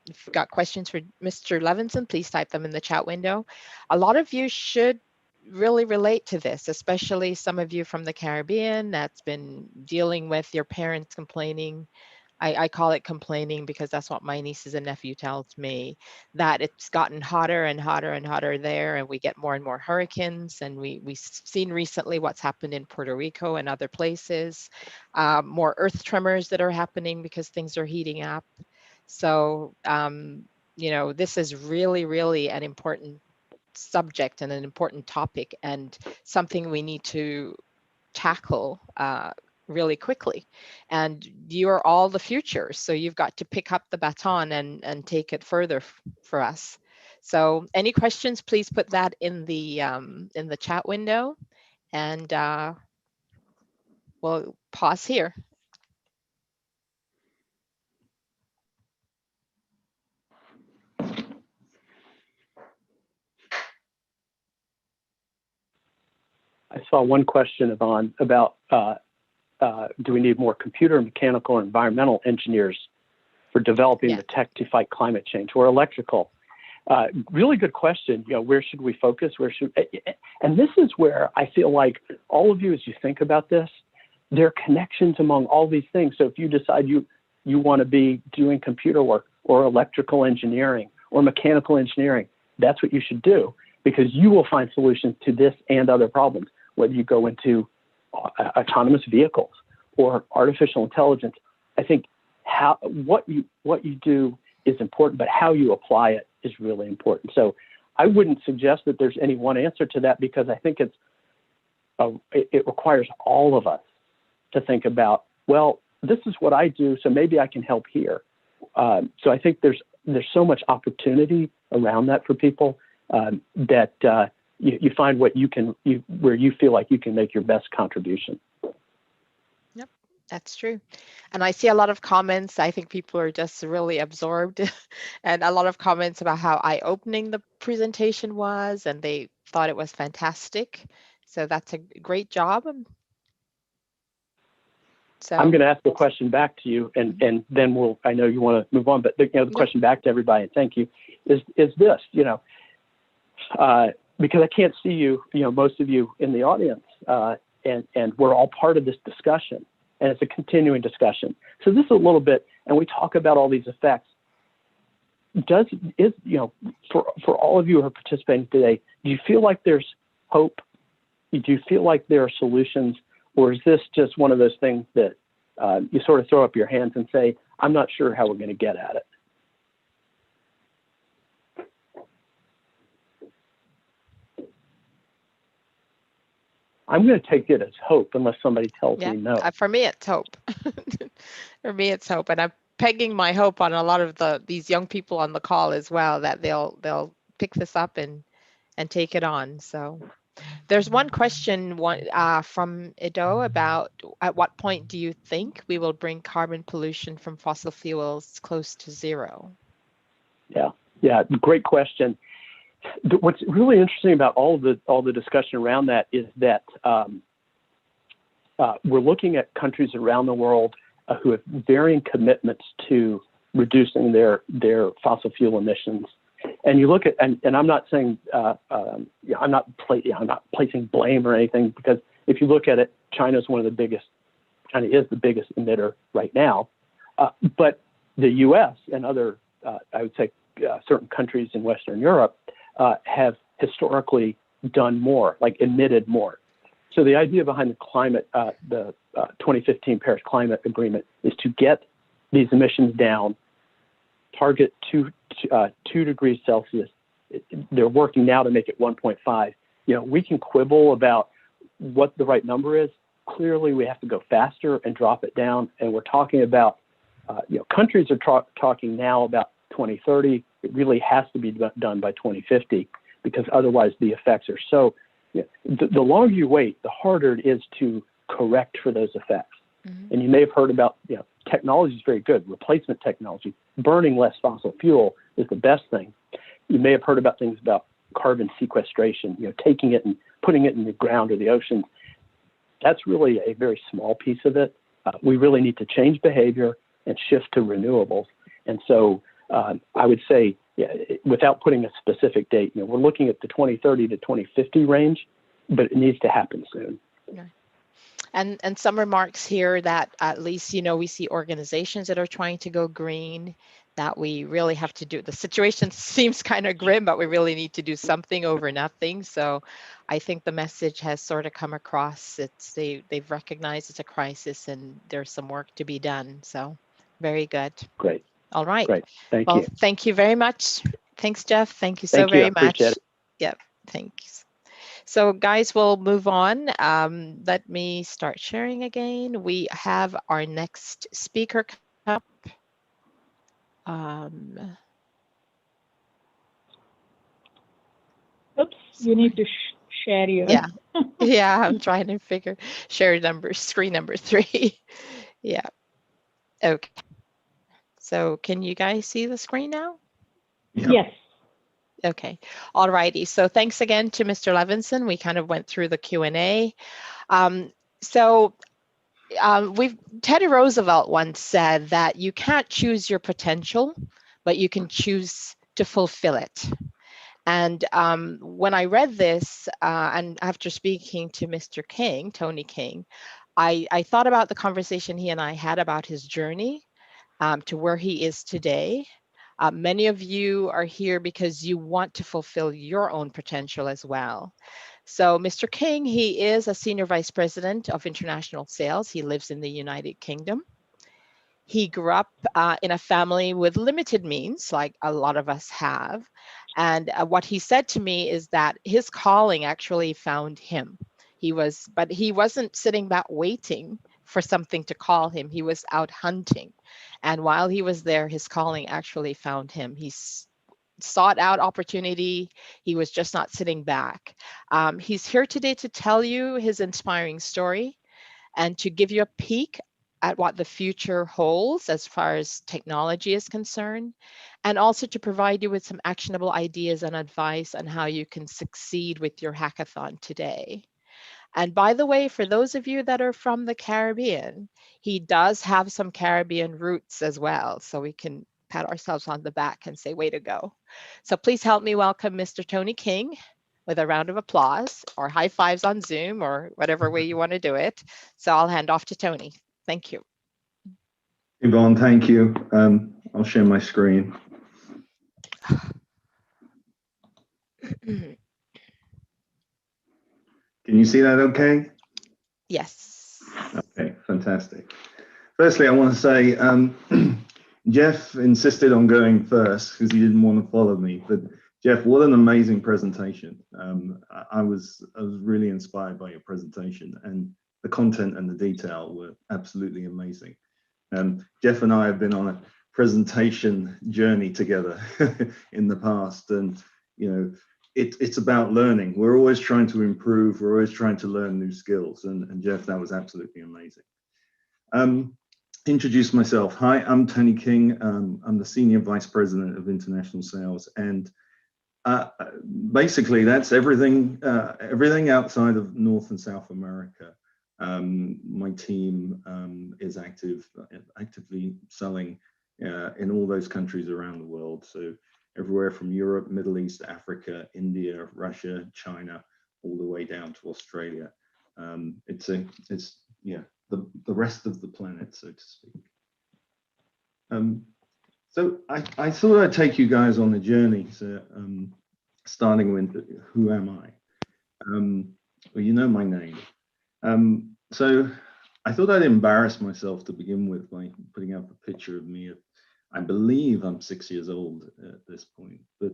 if you've got questions for Mr. Levinson, please type them in the chat window. A lot of you should really relate to this, especially some of you from the Caribbean that's been dealing with your parents complaining. I call it complaining because that's what my nieces and nephew tells me, that it's gotten hotter and hotter and hotter there, and we get more and more hurricanes, and we've seen recently what's happened in Puerto Rico and other places, more earth tremors that are happening because things are heating up. So, this is really, really an important subject and an important topic, and something we need to tackle really quickly. And you are all the future, so you've got to pick up the baton and take it further for us. So any questions, please put that in the chat window, and we'll pause here. I saw one question, Yvonne, about do we need more computer, mechanical, and environmental engineers for developing the tech to fight climate change, or electrical? Really good question. Where should we focus? And this is where I feel like all of you, as you think about this, there are connections among all these things. So if you decide you want to be doing computer work or electrical engineering or mechanical engineering, that's what you should do, because you will find solutions to this and other problems, whether you go into autonomous vehicles or artificial intelligence. I think what you do is important, but how you apply it is really important. So I wouldn't suggest that there's any one answer to that, because I think it requires all of us to think about, well, this is what I do, so maybe I can help here. So I think there's so much opportunity around that for people that you find what where you feel like you can make your best contribution. Yep, that's true. And I see a lot of comments. I think people are just really absorbed and a lot of comments about how eye-opening the presentation was, and they thought it was fantastic. So that's a great job. So I'm going to ask the question back to you, and then I know you want to move on, but the question back to everybody, and thank you, is this, because I can't see you, most of you in the audience, and we're all part of this discussion, and it's a continuing discussion. So this is a little bit, and we talk about all these effects. For all of you who are participating today, do you feel like there's hope? Do you feel like there are solutions, or is this just one of those things that you sort of throw up your hands and say, I'm not sure how we're going to get at it? I'm going to take it as hope, unless somebody tells me no. For me, it's hope. For me, it's hope. And pegging my hope on a lot of these young people on the call as well, that they'll pick this up and take it on. So there's one question from Ido about at what point do you think we will bring carbon pollution from fossil fuels close to zero? Yeah, great question. What's really interesting about all the discussion around that is that we're looking at countries around the world who have varying commitments to reducing their fossil fuel emissions. And you look at, and I'm not saying, I'm not placing blame or anything, because if you look at it, China is the biggest emitter right now. But the U.S. and other, I would say, certain countries in Western Europe have historically done more, like emitted more. So the idea behind the 2015 Paris Climate Agreement is to get these emissions down, target 2 degrees Celsius. They're working now to make it 1.5. We can quibble about what the right number is. Clearly, we have to go faster and drop it down. And we're talking about, countries are talking now about 2030. It really has to be done by 2050, because otherwise the effects are so. The longer you wait, the harder it is to correct for those effects. Mm-hmm. And you may have heard about, technology is very good. Replacement technology, burning less fossil fuel is the best thing. You may have heard about things about carbon sequestration, taking it and putting it in the ground or the ocean. That's really a very small piece of it. We really need to change behavior and shift to renewables. And so I would say, without putting a specific date, we're looking at the 2030 to 2050 range, but it needs to happen soon. Yeah. And some remarks here that at least, we see organizations that are trying to go green, that we really have to do. The situation seems kind of grim, but we really need to do something over nothing. So I think the message has sort of come across. They've recognized it's a crisis and there's some work to be done. So very good. Great. All right. Great. Thank you. Thank you very much. Thanks, Jeff. Thank you so very much. Appreciate it. Yep. Thanks. So guys, we'll move on. Let me start sharing again. We have our next speaker come up. Oops, you need to share your. Yeah. Yeah, I'm trying to figure screen number 3. Yeah. Okay. So can you guys see the screen now? Yes. Okay. All righty. So thanks again to Mr. Levinson. We kind of went through the Q&A. Teddy Roosevelt once said that you can't choose your potential, but you can choose to fulfill it. And when I read this, and after speaking to Mr. King, Tony King, I thought about the conversation he and I had about his journey to where he is today. Many of you are here because you want to fulfill your own potential as well. So Mr. King, he is a Senior Vice President of International Sales. He lives in the United Kingdom. He grew up in a family with limited means, like a lot of us have. And what he said to me is that his calling actually found him. But he wasn't sitting back waiting for something to call him. He was out hunting. And while he was there, his calling actually found him. He sought out opportunity. He was just not sitting back. He's here today to tell you his inspiring story and to give you a peek at what the future holds as far as technology is concerned, and also to provide you with some actionable ideas and advice on how you can succeed with your hackathon today. And by the way, for those of you that are from the Caribbean, he does have some Caribbean roots as well. So we can pat ourselves on the back and say, way to go. So please help me welcome Mr. Tony King with a round of applause or high fives on Zoom or whatever way you want to do it. So I'll hand off to Tony. Thank you. Yvonne, thank you. I'll share my screen. Can you see that okay? Yes. Okay, fantastic. Firstly, I want to say, Jeff insisted on going first because he didn't want to follow me. But Jeff, what an amazing presentation. I was really inspired by your presentation, and the content and the detail were absolutely amazing. Jeff and I have been on a presentation journey together in the past, and it's about learning. We're always trying to improve. We're always trying to learn new skills, and Jeff, that was absolutely amazing. Introduce myself. Hi, I'm Tony King. I'm the Senior Vice President of International Sales, and basically that's everything outside of North and South America. My team is actively selling in all those countries around the world. So everywhere from Europe, Middle East, Africa, India, Russia, China, all the way down to Australia. It's the rest of the planet, so to speak. So I thought I'd take you guys on a journey. So starting with who am I? Well, you know my name. So I thought I'd embarrass myself to begin with by putting up a picture of me. I believe I'm 6 years old at this point, but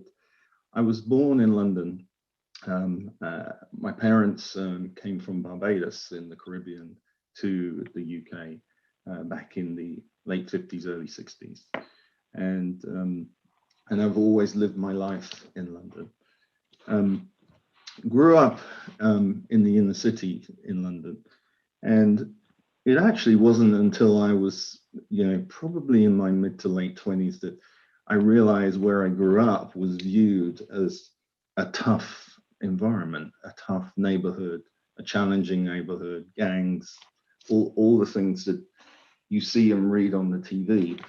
I was born in London. My parents came from Barbados in the Caribbean to the UK back in the late 50s, early 60s. And I've always lived my life in London. Grew up in the inner city in London, and it actually wasn't until I was, probably in my mid to late 20s that I realized where I grew up was viewed as a tough environment, a tough neighborhood, a challenging neighborhood, gangs, all the things that you see and read on the TV.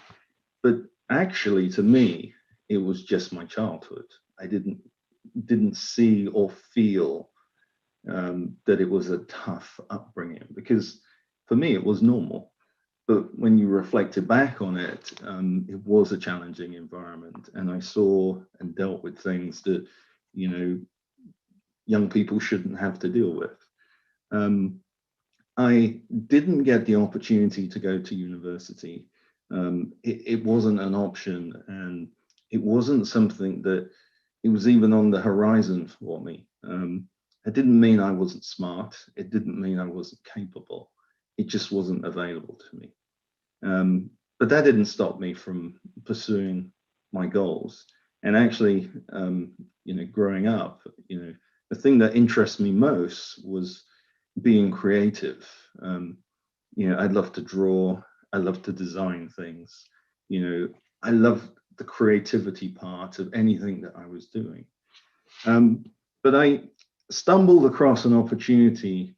But actually, to me, it was just my childhood. I didn't see or feel that it was a tough upbringing, because for me it was normal. But when you reflected back on it, it was a challenging environment, and I saw and dealt with things that young people shouldn't have to deal with. I didn't get the opportunity to go to university. It wasn't an option, and it wasn't something that it was even on the horizon for me. It didn't mean I wasn't smart. It didn't mean I wasn't capable. It just wasn't available to me. But that didn't stop me from pursuing my goals. And actually, growing up, the thing that interests me most was being creative. I love to draw. I love to design things. I love the creativity part of anything that I was doing. But I stumbled across an opportunity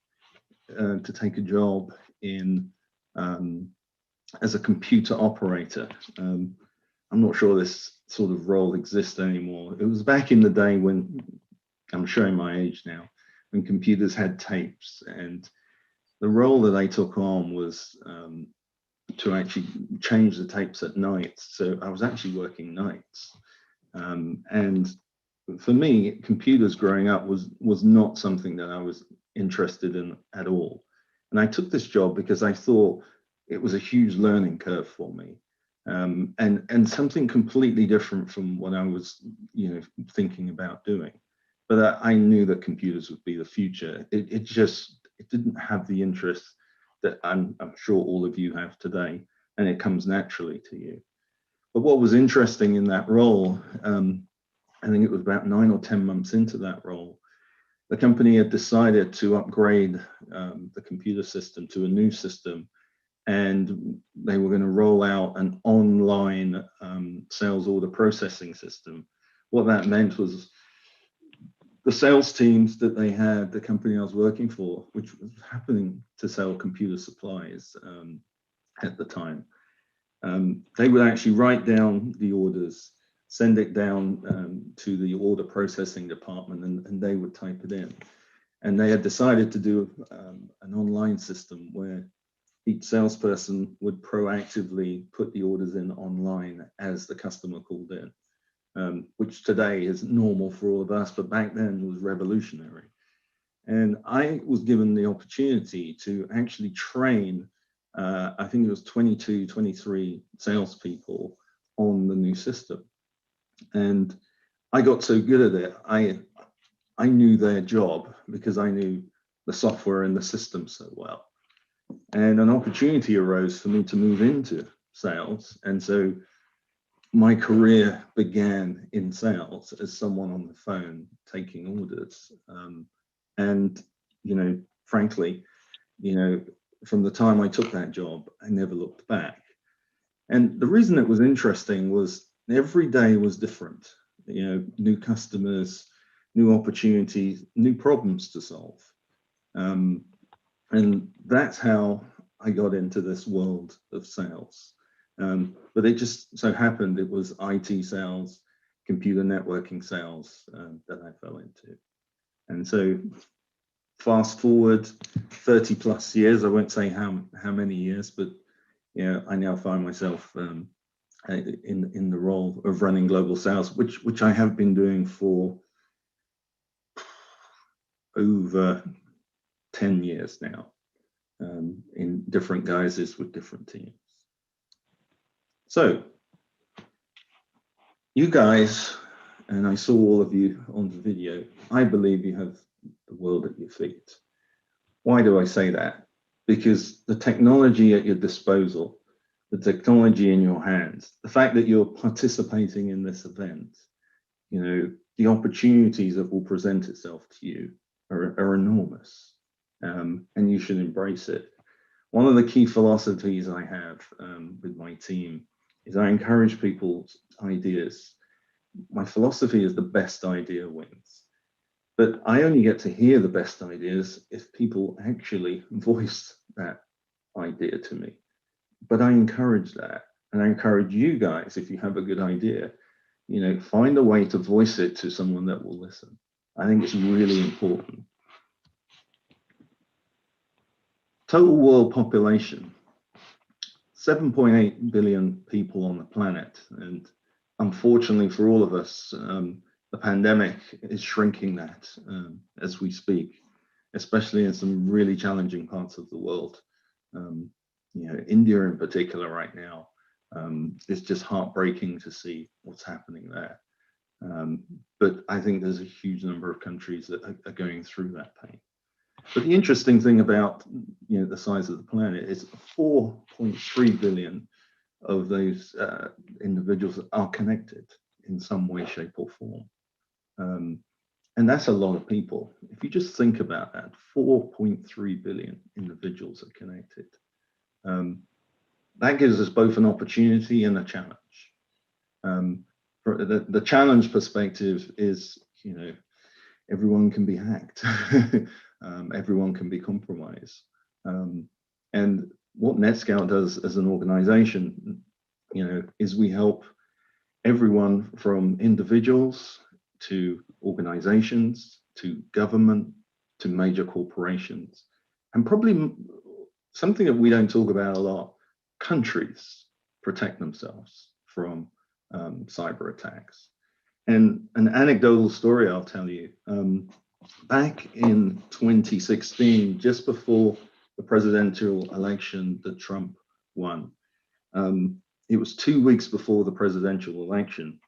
to take a job in as a computer operator. I'm not sure this sort of role exists anymore. It was back in the day when, I'm showing my age now, when computers had tapes, and the role that I took on was to actually change the tapes at night. So I was actually working nights. And for me, computers growing up was not something that I was interested in at all. And I took this job because I thought it was a huge learning curve for me, and something completely different from what I was, thinking about doing. But I knew that computers would be the future. It didn't have the interest that I'm sure all of you have today, and it comes naturally to you. But what was interesting in that role, I think it was about 9 or 10 months into that role, the company had decided to upgrade the computer system to a new system, and they were going to roll out an online sales order processing system. What that meant was the sales teams that they had, the company I was working for, which was happening to sell computer supplies at the time, they would actually write down the orders, send it down to the order processing department, and they would type it in. And they had decided to do an online system where each salesperson would proactively put the orders in online as the customer called in, which today is normal for all of us, but back then was revolutionary. And I was given the opportunity to actually train, I think it was 22, 23 salespeople on the new system. And I got so good at it, I knew their job because I knew the software and the system so well. and an opportunity arose for me to move into sales. And so my career began in sales as someone on the phone taking orders. And, frankly, from the time I took that job, I never looked back. And the reason it was interesting was every day was different, new customers, new opportunities, new problems to solve. And that's how I got into this world of sales. But it just so happened it was IT sales, computer networking sales that I fell into. And so fast forward 30 plus years, I won't say how many years, but I now find myself in the role of running global sales, which I have been doing for over 10 years now, in different guises with different teams. So you guys, and I saw all of you on the video, I believe you have the world at your feet. Why do I say that? Because the technology at your disposal, the technology in your hands, the fact that you're participating in this event, the opportunities that will present itself to you are enormous, and you should embrace it. One of the key philosophies I have with my team is I encourage people's ideas. My philosophy is the best idea wins. But I only get to hear the best ideas if people actually voice that idea to me. But I encourage that. And I encourage you guys, if you have a good idea, find a way to voice it to someone that will listen. I think it's really important. Total world population, 7.8 billion people on the planet. And unfortunately for all of us, the pandemic is shrinking that as we speak, especially in some really challenging parts of the world. India in particular right now, it's just heartbreaking to see what's happening there. But I think there's a huge number of countries that are going through that pain. But the interesting thing about the size of the planet is 4.3 billion of those individuals are connected in some way, shape, or form. And that's a lot of people. If you just think about that, 4.3 billion individuals are connected. That gives us both an opportunity and a challenge. The challenge perspective is, everyone can be hacked. Everyone can be compromised. And what NetScout does as an organization, is we help everyone from individuals to organizations to government to major corporations, and probably something that we don't talk about a lot, countries protect themselves from cyber attacks. And an anecdotal story I'll tell you, back in 2016, just before the presidential election that Trump won, it was 2 weeks before the presidential election.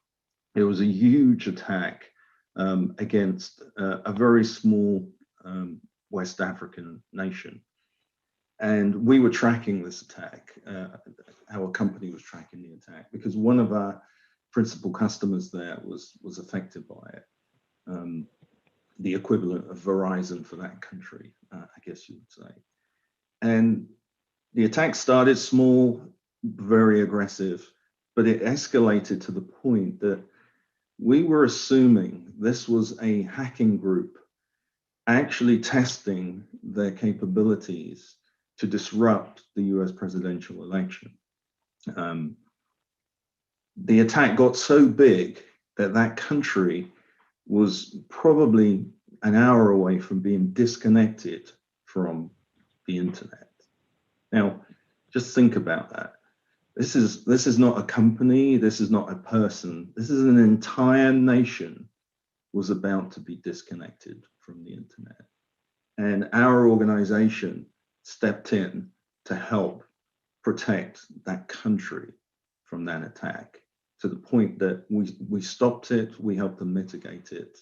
There was a huge attack against a very small West African nation. And we were tracking this attack, our company was tracking the attack, because one of our principal customers there was affected by it. The equivalent of Verizon for that country, I guess you would say. And the attack started small, very aggressive, but it escalated to the point that we were assuming this was a hacking group actually testing their capabilities to disrupt the US presidential election. The attack got so big that that country was probably an hour away from being disconnected from the internet. Now, just think about that. This is not a company, this is not a person, this is an entire nation was about to be disconnected from the internet. And our organization stepped in to help protect that country from that attack, to the point that we stopped it, we helped them mitigate it,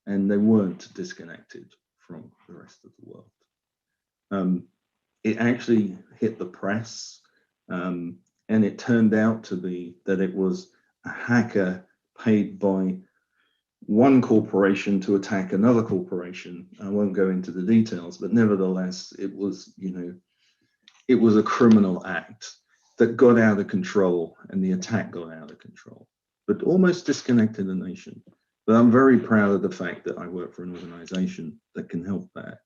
and they weren't disconnected from the rest of the world. it actually hit the press, and it turned out to be that it was a hacker paid by one corporation to attack another corporation. I won't go into the details, but nevertheless, it was, it was a criminal act that got out of control, and the attack got out of control, but almost disconnected the nation. But I'm very proud of the fact that I work for an organization that can help that.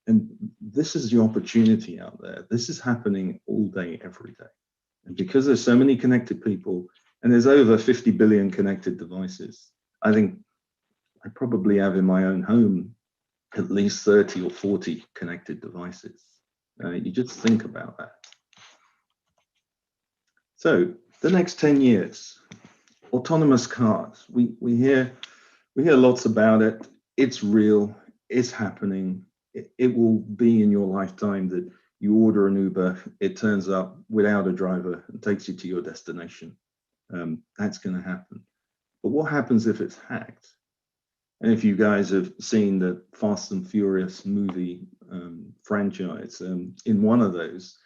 And this is the opportunity out there. This is happening all day, every day. And because there's so many connected people, and there's over 50 billion connected devices, I think I probably have in my own home at least 30 or 40 connected devices. You just think about that. So the next 10 years, autonomous cars. We hear lots about it. It's real. It's happening. It will be in your lifetime that you order an Uber, it turns up without a driver and takes you to your destination. That's going to happen. But what happens if it's hacked? And if you guys have seen the Fast and Furious movie franchise, in one of those,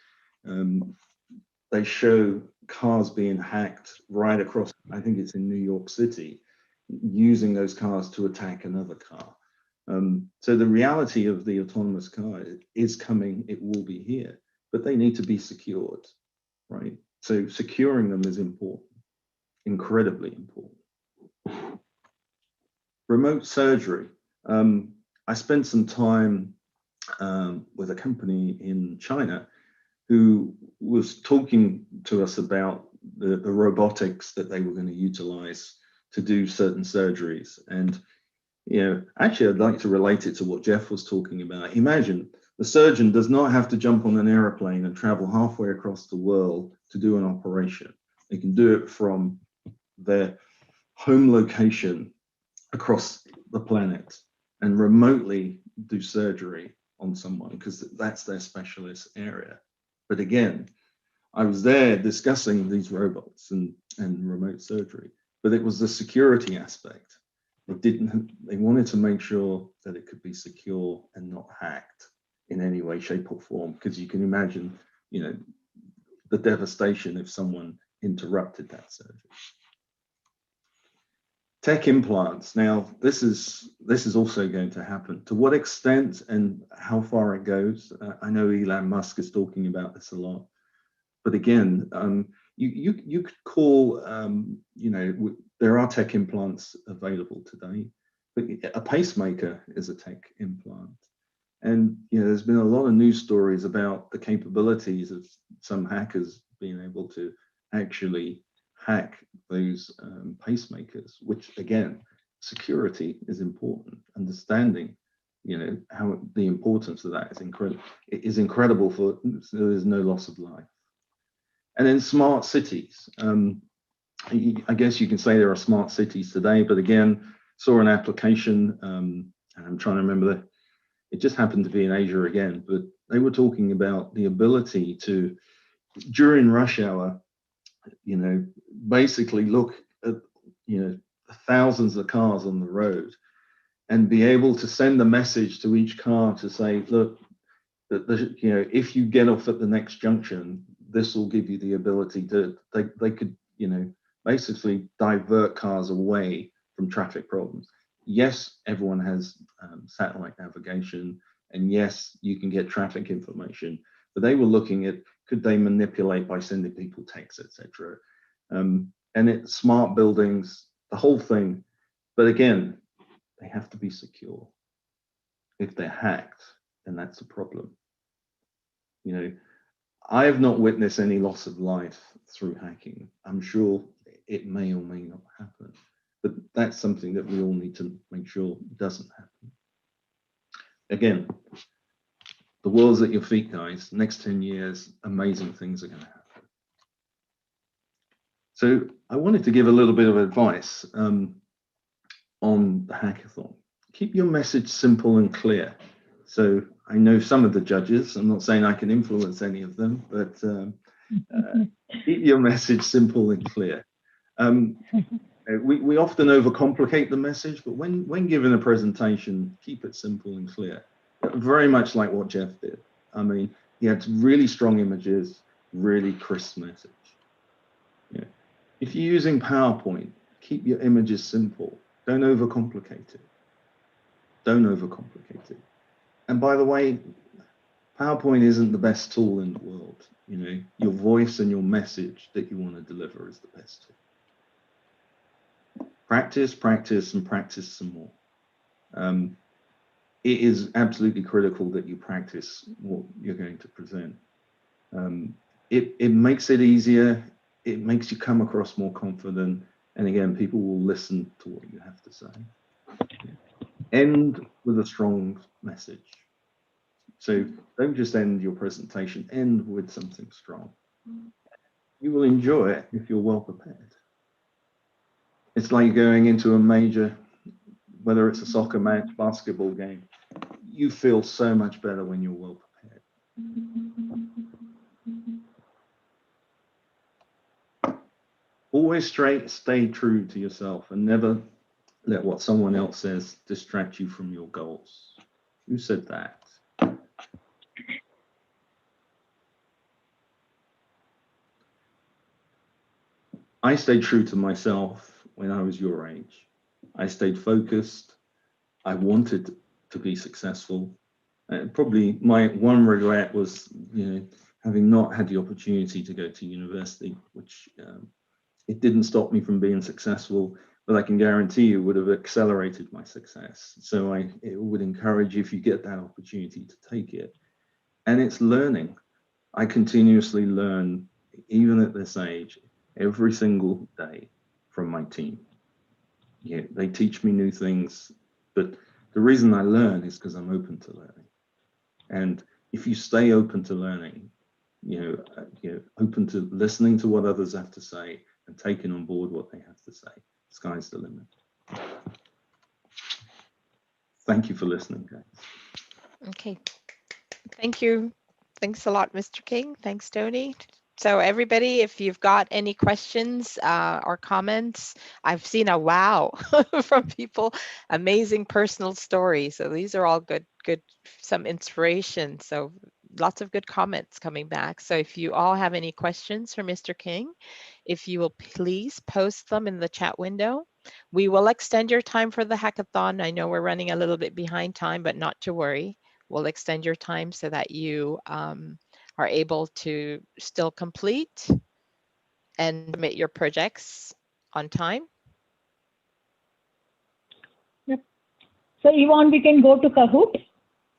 they show cars being hacked right across, I think it's in New York City, using those cars to attack another car. So the reality of the autonomous car is coming, it will be here, but they need to be secured, right? So securing them is important, incredibly important. Remote surgery. I spent some time with a company in China who was talking to us about the robotics that they were going to utilize to do certain surgeries. And actually, I'd like to relate it to what Jeff was talking about. Imagine the surgeon does not have to jump on an airplane and travel halfway across the world to do an operation. They can do it from their home location across the planet and remotely do surgery on someone because that's their specialist area. But again, I was there discussing these robots and remote surgery, but it was the security aspect. They wanted to make sure that it could be secure and not hacked in any way, shape, or form, because you can imagine, the devastation if someone interrupted that surgery. Tech implants. Now, this is also going to happen. To what extent and how far it goes, I know Elon Musk is talking about this a lot. But again, you could call, there are tech implants available today, but a pacemaker is a tech implant. And there's been a lot of news stories about the capabilities of some hackers being able to actually hack those pacemakers, which again, security is important. Understanding, how the importance of that is incredible. It is incredible so there's no loss of life. And then smart cities. I guess you can say there are smart cities today, but again, saw an application, and I'm trying to remember it just happened to be in Asia again, but they were talking about the ability to, during rush hour, basically look at, thousands of cars on the road and be able to send a message to each car to say, look, if you get off at the next junction, this will give you the ability to, they could, basically divert cars away from traffic problems. Yes, everyone has satellite navigation, and yes, you can get traffic information, but they were looking at, could they manipulate by sending people texts, etc. And it's smart buildings, the whole thing. But again, they have to be secure. If they're hacked, then that's a problem. I have not witnessed any loss of life through hacking. I'm sure it may or may not happen, but that's something that we all need to make sure doesn't happen. Again, the world's at your feet, guys. Next 10 years, amazing things are going to happen. So I wanted to give a little bit of advice on the hackathon. Keep your message simple and clear. So I know some of the judges, I'm not saying I can influence any of them, but keep your message simple and clear. We often overcomplicate the message, but when given a presentation, keep it simple and clear. Very much like what Jeff did. I mean, You had really strong images, really crisp message. Yeah. If you're using PowerPoint, keep your images simple. Don't overcomplicate it. Don't overcomplicate it. And by the way, PowerPoint isn't the best tool in the world. You know, your voice and your message that you want to deliver is the best tool. Practice, practice, and practice some more. It is absolutely critical that you practice what you're going to present. It makes it easier. It makes you come across more confident. And again, people will listen to what you have to say. End with a strong message. So don't just end your presentation, end with something strong. You will enjoy it if you're well prepared. It's like going into a major, whether it's a soccer match, basketball game, you feel so much better when you're well prepared. Always stay true to yourself and never let what someone else says distract you from your goals. Who said that? I stayed true to myself when I was your age. I stayed focused. I wanted to be successful. Probably my one regret was, having not had the opportunity to go to university, which it didn't stop me from being successful, but I can guarantee you would have accelerated my success. So it would encourage you, if you get that opportunity, to take it. And it's learning. I continuously learn, even at this age, every single day from my team. Yeah, they teach me new things, but the reason I learn is because I'm open to learning. And if you stay open to learning, open to listening to what others have to say and taking on board what they have to say, sky's the limit. Thank you for listening, guys. Okay. Thank you. Thanks a lot, Mr. King. Thanks, Tony. So everybody, if you've got any questions or comments, I've seen a wow from people, amazing personal stories. So these are all good, some inspiration. So lots of good comments coming back. So if you all have any questions for Mr. King, if you will please post them in the chat window. We will extend your time for the hackathon. I know we're running a little bit behind time, but not to worry. We'll extend your time so that you are able to still complete and submit your projects on time. Yep. So Yvonne, we can go to Kahoot?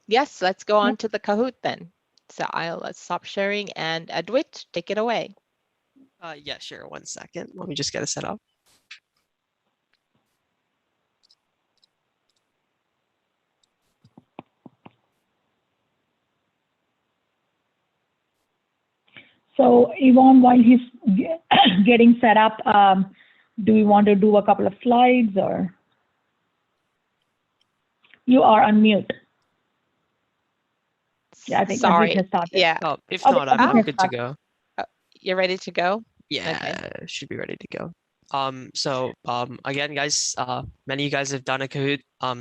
Yes, let's go on to the Kahoot then. So let's stop sharing, and Adwit, take it away. Yeah, sure. 1 second. Let me just get it set up. So Yvonne, while he's getting set up, do we want to do a couple of slides, or? You are on mute. Yeah, I think Sorry. has started. Yeah. Oh, if not, I'm good to go. You're ready to go? Yeah, okay. Should be ready to go. Again, guys, many of you guys have done a Kahoot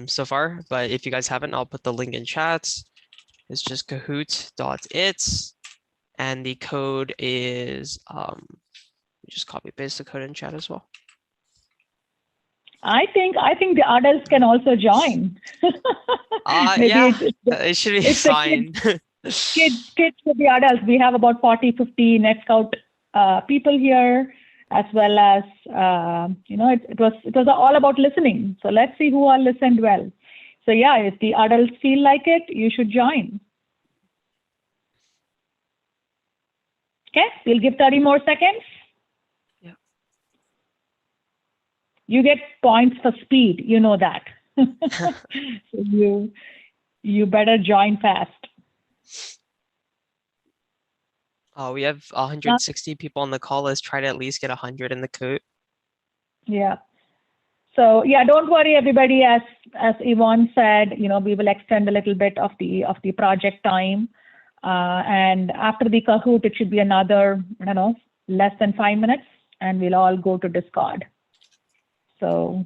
so far, but if you guys haven't, I'll put the link in chats. It's just kahoot.it, and the code is just copy paste the code in chat as well. I think the adults can also join. Yeah, it should be fine. Kids with the adults. We have about 40, 50 NetScout people here, as well as it was all about listening. So let's see who all listened well. So yeah, if the adults feel like it, you should join. Okay, we'll give 30 more seconds. Yeah. You get points for speed, you know that. So you better join fast. We have 160 people on the call. Let's try to at least get 100 in the Kahoot. Yeah. So yeah, don't worry, everybody. As Yvonne said, we will extend a little bit of the project time, and after the Kahoot, it should be another, less than 5 minutes, and we'll all go to Discord. So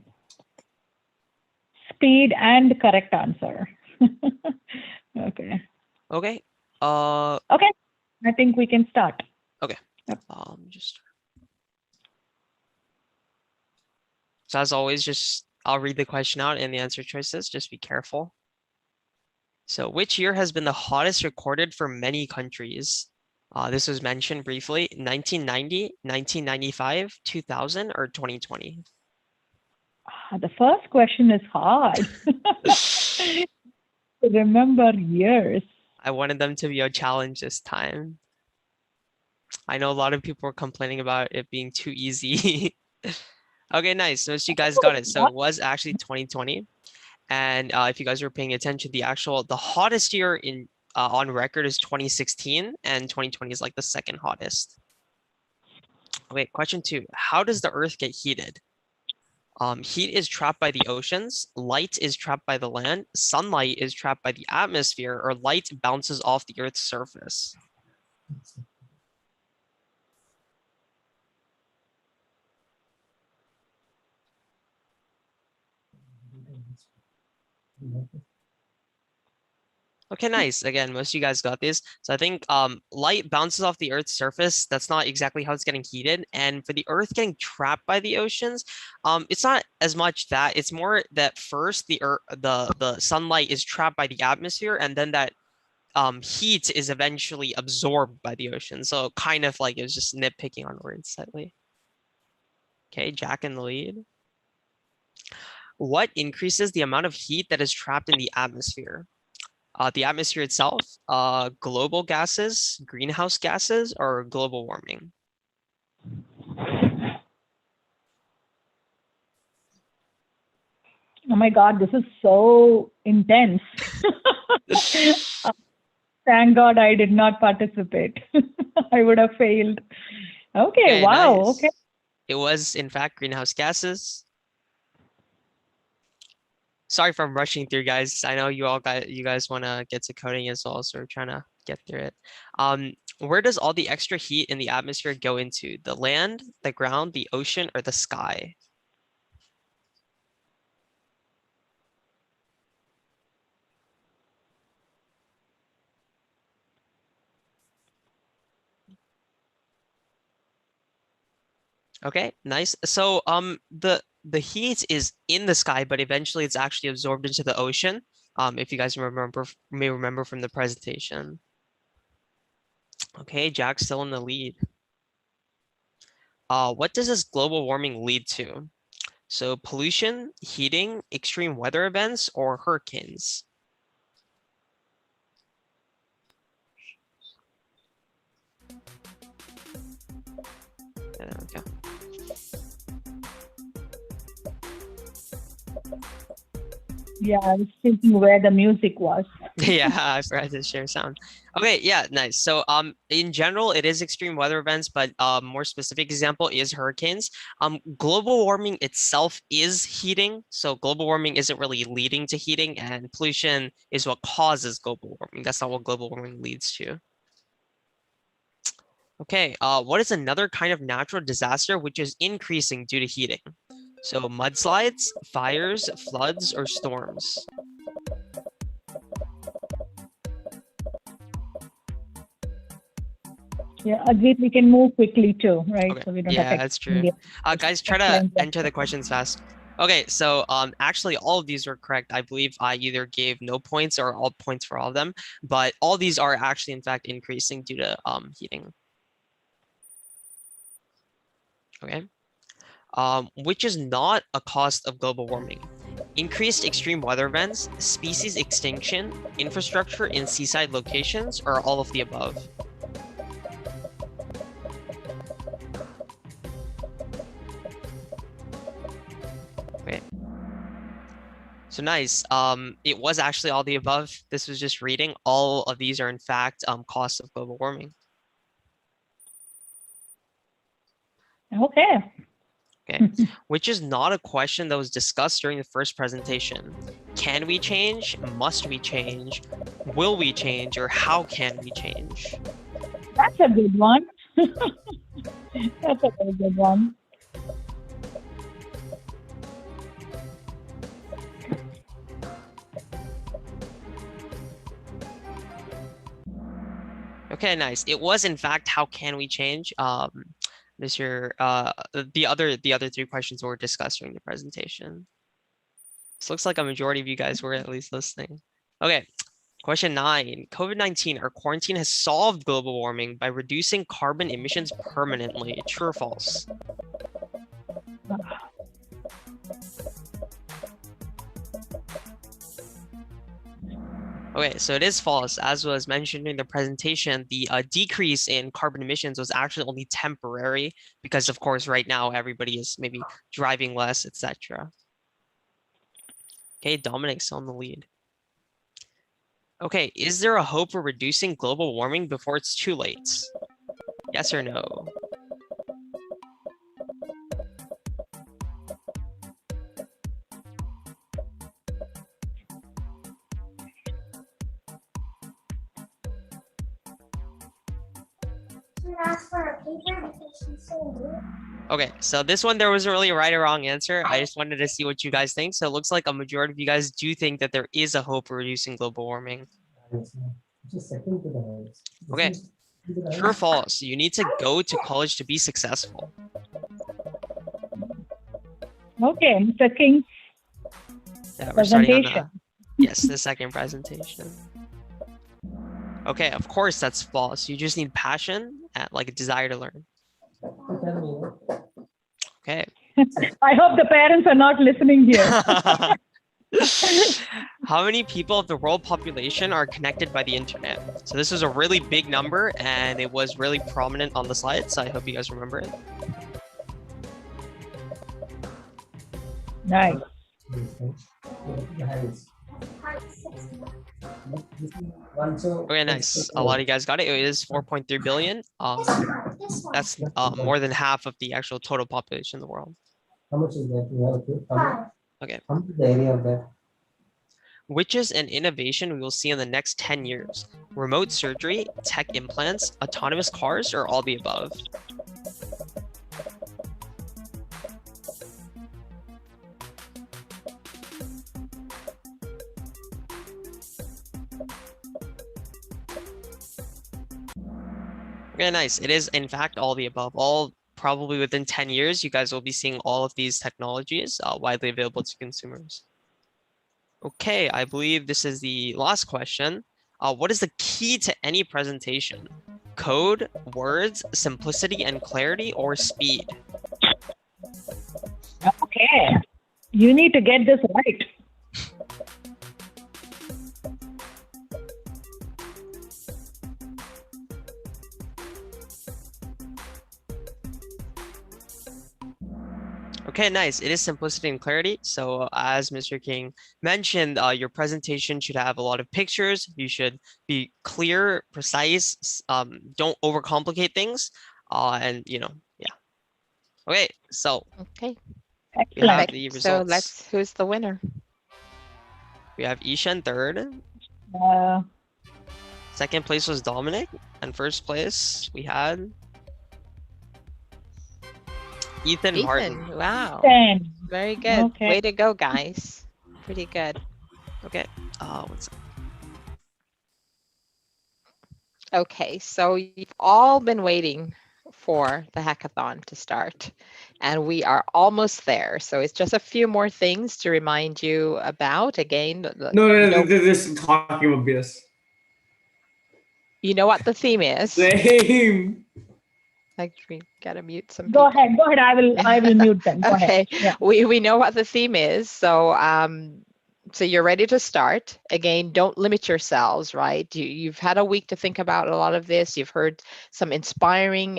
speed and correct answer. Okay. Okay. Okay, I think we can start. Okay. Yep. So as always, I'll read the question out and the answer choices. Just be careful. So which year has been the hottest recorded for many countries? This was mentioned briefly, 1990, 1995, 2000, or 2020? The first question is hard. Remember years. I wanted them to be a challenge this time. I know a lot of people were complaining about it being too easy. Okay, nice. So you guys got it. So it was actually 2020. And if you guys were paying attention, the hottest year in on record is 2016, and 2020 is like the second hottest. Okay, question 2. How does the Earth get heated? Heat is trapped by the oceans, light is trapped by the land, sunlight is trapped by the atmosphere, or light bounces off the Earth's surface. Okay, nice. Again, most of you guys got this. So I think light bounces off the Earth's surface. That's not exactly how it's getting heated. And for the Earth getting trapped by the oceans, it's not as much that. It's more that first the sunlight is trapped by the atmosphere, and then that heat is eventually absorbed by the ocean. So kind of like it was just nitpicking on words slightly. Okay, Jack in the lead. What increases the amount of heat that is trapped in the atmosphere? The atmosphere itself, global gases, greenhouse gases, or global warming? Oh my God, this is so intense. Thank God I did not participate. I would have failed. Okay, wow, nice. okay. It was, in fact, greenhouse gases. Sorry if I'm rushing through, guys. I know you guys want to get to coding as well, so we're trying to get through it. Where does all the extra heat in the atmosphere go into? The land, the ground, the ocean, or the sky? Okay, nice. So the heat is in the sky, but eventually it's actually absorbed into the ocean. If you guys may remember from the presentation. Okay, Jack's still in the lead. What does this global warming lead to? So pollution, heating, extreme weather events, or hurricanes? Yeah, there we go. Yeah, I was thinking where the music was. Yeah, I forgot to share sound. Okay, yeah, nice. So in general, it is extreme weather events, but more specific example is hurricanes. Global warming itself is heating. So global warming isn't really leading to heating, and pollution is what causes global warming. That's not what global warming leads to. Okay, what is another kind of natural disaster which is increasing due to heating? So mudslides, fires, floods, or storms? Yeah, agreed. We can move quickly too, right? Okay. So we don't Yeah, affect that's true. India. Guys, try to enter the questions fast. Okay, so actually all of these are correct. I believe I either gave no points or all points for all of them, but all these are actually in fact increasing due to heating. Okay. Which is not a cost of global warming. Increased extreme weather events, species extinction, infrastructure in seaside locations, or all of the above? Okay. So nice. It was actually all the above. This was just reading. All of these are in fact costs of global warming. Okay. Okay, which is not a question that was discussed during the first presentation. Can we change? Must we change? Will we change? Or how can we change? That's a good one. That's a very good one. Okay, nice. It was in fact, how can we change? The other three questions were discussed during the presentation. This looks like a majority of you guys were at least listening. Okay, question 9. COVID-19 or quarantine has solved global warming by reducing carbon emissions permanently. True or false? Okay, so it is false. As was mentioned in the presentation, the decrease in carbon emissions was actually only temporary because, of course, right now everybody is maybe driving less, etc. Okay, Dominic's on the lead. Okay, is there a hope for reducing global warming before it's too late? Yes or no? Okay, so this one, there wasn't really a right or wrong answer. I just wanted to see what you guys think. So it looks like a majority of you guys do think that there is a hope for reducing global warming. Okay, true or false? You need to go to college to be successful. Okay, Mr. King. Yeah, we're starting on Presentation. the second presentation. Okay, of course that's false. You just need passion and like a desire to learn. Okay. I hope the parents are not listening here. How many people of the world population are connected by the internet? So this was a really big number and it was really prominent on the slide, so I hope you guys remember it. Nice. Okay, nice. A lot of you guys got it. It is 4.3 billion. That's more than half of the actual total population in the world. How much is that? Okay. How much is the area of that? Which is an innovation we will see in the next 10 years? Remote surgery, tech implants, autonomous cars, or all the above? Okay, nice. It is, in fact, all the above. All probably within 10 years, you guys will be seeing all of these technologies widely available to consumers. Okay, I believe this is the last question. What is the key to any presentation? Code, words, simplicity and clarity, or speed? Okay. You need to get this right. Okay, nice. It is simplicity and clarity. So as Mr. King mentioned, your presentation should have a lot of pictures. You should be clear, precise, don't overcomplicate things. And yeah. Okay, so Okay. we have Excellent. the So results. who's the winner? We have Ishan third. Second place was Dominic. And first place we had Ethan Martin. Wow. 10. Very good. Okay. Way to go, guys. Pretty good. Okay. What's up? Okay, so you've all been waiting for the hackathon to start, and we are almost there. So it's just a few more things to remind you about. Again, No, this is talking about this. you know what the theme is. Same. Like, we gotta mute some Go people. ahead. I will mute them. Go Okay, ahead. Yeah. we know what the theme is. So so you're ready to start. Again, don't limit yourselves, right? You've had a week to think about a lot of this. You've heard some inspiring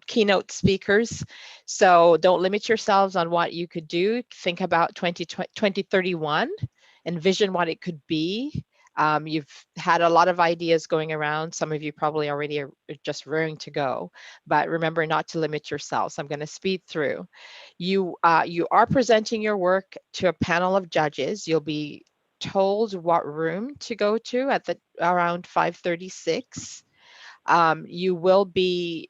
keynote speakers. So don't limit yourselves on what you could do. Think about 2031, envision what it could be. You've had a lot of ideas going around. Some of you probably already are just raring to go, but remember not to limit yourselves. I'm going to speed through. You are presenting your work to a panel of judges. You'll be told what room to go to at around 5:36. You will be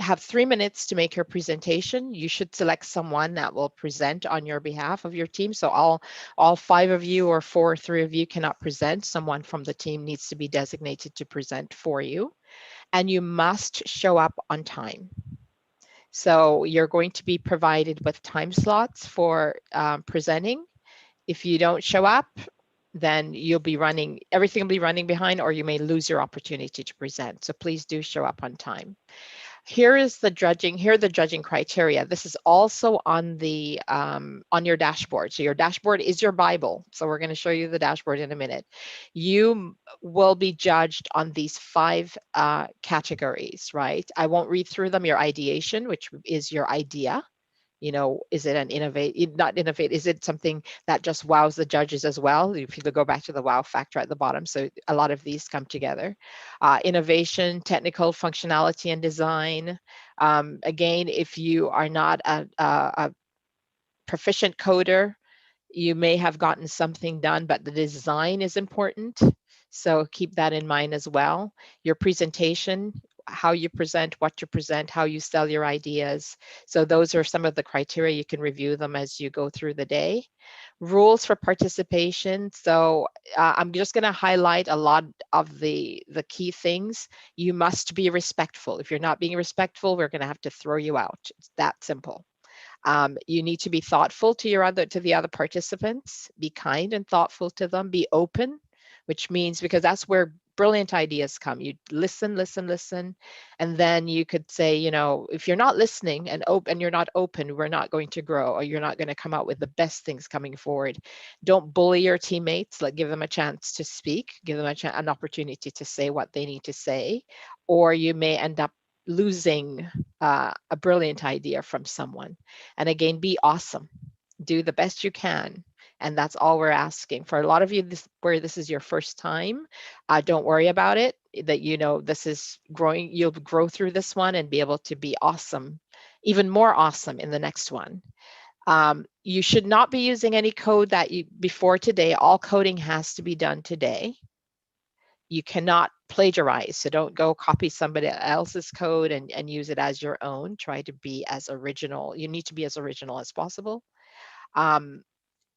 have 3 minutes to make your presentation. You should select someone that will present on your behalf of your team. So all 5 of you or 4 or 3 of you cannot present. Someone from the team needs to be designated to present for you. And you must show up on time. So you're going to be provided with time slots for presenting. If you don't show up, then everything will be running behind, or you may lose your opportunity to present. So please do show up on time. Here are the judging criteria. This is also on your dashboard. So your dashboard is your Bible. So we're going to show you the dashboard in a minute. You will be judged on these 5 categories, right? I won't read through them. Your ideation, which is your idea. Is it not innovate, is it something that just wows the judges as well? If you go back to the wow factor at the bottom, so a lot of these come together. Innovation, technical functionality and design. Again, if you are not a proficient coder, you may have gotten something done, but the design is important. So keep that in mind as well. Your presentation, how you present, what you present, how you sell your ideas. So those are some of the criteria. You can review them as you go through the day. Rules for participation. So I'm just going to highlight a lot of the key things. You must be respectful. If you're not being respectful, we're going to have to throw you out. It's that simple. You need to be thoughtful to the other participants, be kind and thoughtful to them, be open, which means, because that's where brilliant ideas come. You listen, and then you could say, if you're not listening and you're not open, we're not going to grow, or you're not going to come out with the best things coming forward. Don't bully your teammates. Give them a chance to speak, give them an opportunity to say what they need to say, or you may end up losing a brilliant idea from someone. And again, be awesome. Do the best you can. And that's all we're asking. For a lot of you where this is your first time, don't worry about it, that this is growing. You'll grow through this one and be able to be awesome, even more awesome in the next one. You should not be using any code before today. All coding has to be done today. You cannot plagiarize. So don't go copy somebody else's code and use it as your own. Try to be as original. You need to be as original as possible.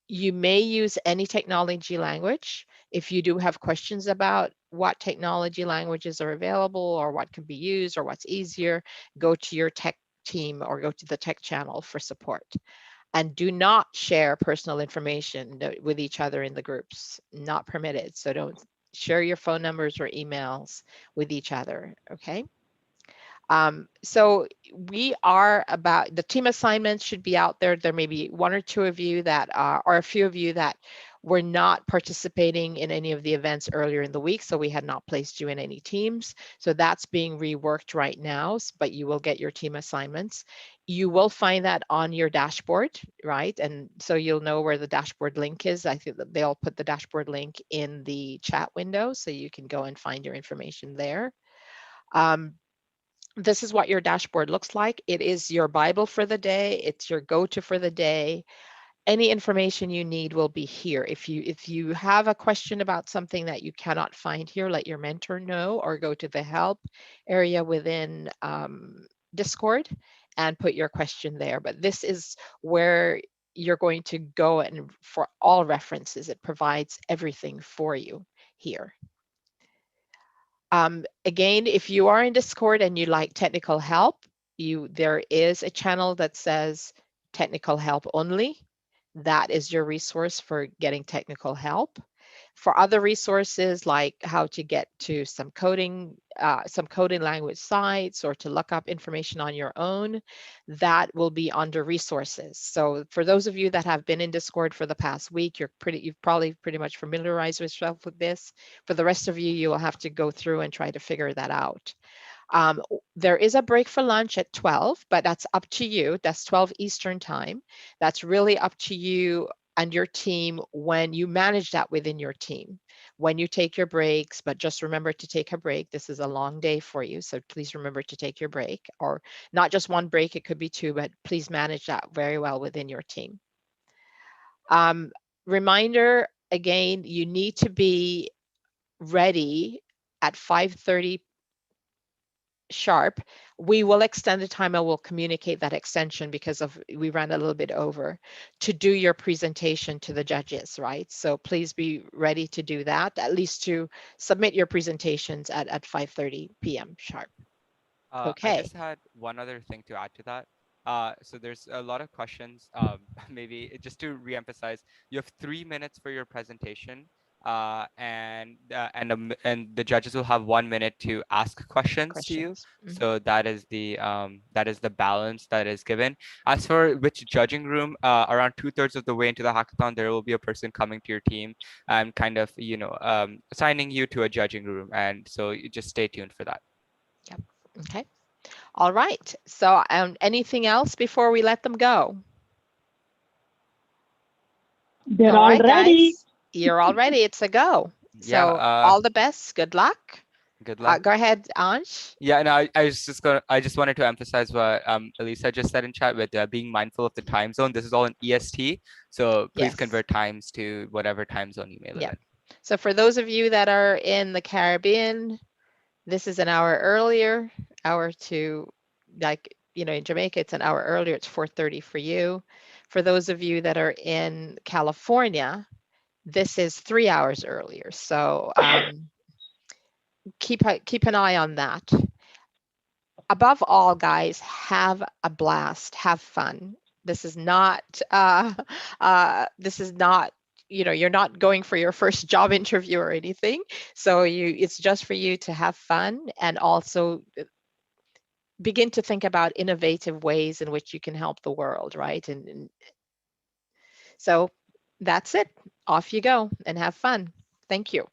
You may use any technology language. If you do have questions about what technology languages are available or what can be used or what's easier, go to your tech team or go to the tech channel for support. And do not share personal information with each other in the groups. Not permitted. So don't share your phone numbers or emails with each other, okay? So we are the team assignments should be out there. There may be 1 or 2 of you that are, or a few of you that were not participating in any of the events earlier in the week, so we had not placed you in any teams. So that's being reworked right now, but you will get your team assignments. You will find that on your dashboard, right? And so you'll know where the dashboard link is. I think that they'll put the dashboard link in the chat window, so you can go and find your information there. This is what your dashboard looks like. It is your Bible for the day. It's your go-to for the day. Any information you need will be here. If you have a question about something that you cannot find here, let your mentor know, or go to the help area within Discord and put your question there. But this is where you're going to go, and for all references, it provides everything for you here. Again, if you are in Discord and you like technical help, there is a channel that says technical help only. That is your resource for getting technical help. For other resources, like how to get to some coding language sites, or to look up information on your own, that will be under resources. So for those of you that have been in Discord for the past week, you've probably pretty much familiarized yourself with this. For the rest of you, you will have to go through and try to figure that out. There is a break for lunch at 12, but that's up to you. That's 12 Eastern time. That's really up to you and your team when you manage that within your team, when you take your breaks. But just remember to take a break. This is a long day for you, so please remember to take your break, or not just 1 break, it could be 2, but please manage that very well within your team. Reminder, again, you need to be ready at 5:30 sharp, we will extend the time and we'll communicate that extension because we ran a little bit over to do your presentation to the judges, right? So please be ready to do that, at least to submit your presentations at 5:30 p.m. sharp. I Okay. just had one other thing to add to that. So there's a lot of questions. Maybe just to reemphasize, you have 3 minutes for your presentation, and the judges will have 1 minute to ask questions to you. So that is the balance that is given. As for which judging room, around 2/3 of the way into the hackathon, there will be a person coming to your team and kind of assigning you to a judging room, and so you just stay tuned for that. Yep. Okay. All right. So anything else before we let them go? They're all ready. Guys, you're all ready. It's a go. Yeah. So all the best. Good luck. Good luck. Go ahead, Ansh. Yeah, no, I just wanted to emphasize what Elisa just said in chat with being mindful of the time zone. This is all in EST, so please convert times to whatever time zone you may live in. So for those of you that are in the Caribbean, this is an hour earlier. Hour to, like, in Jamaica, it's an hour earlier. It's 4:30 for you. For those of you that are in California, this is 3 hours earlier. So keep an eye on that. Above all, guys, have a blast, have fun. This is not you're not going for your first job interview or anything. So it's just for you to have fun and also begin to think about innovative ways in which you can help the world, right? And so that's it. Off you go and have fun. Thank you.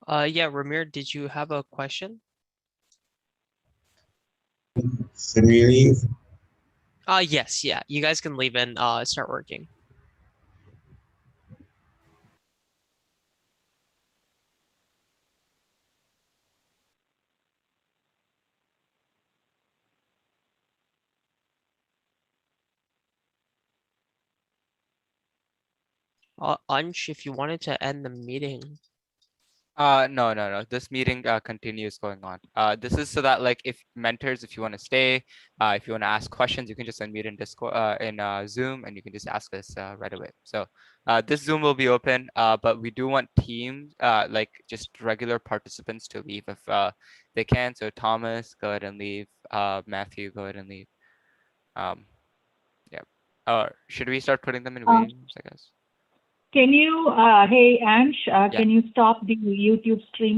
Yeah, Ramir, did you have a question? Yes, yeah. You guys can leave and start working. Ansh, if you wanted to end the meeting. No. This meeting continues going on. This is so that, like, if you want to stay, if you want to ask questions, you can just unmute in Discord, in Zoom, and you can just ask us right away. So this Zoom will be open, but we do want teams, like just regular participants, to leave if they can. So Thomas, go ahead and leave. Matthew, go ahead and leave. Yeah. Or should we start putting them in waiting rooms, I guess? Can you, hey, Ansh, can you stop the YouTube streaming?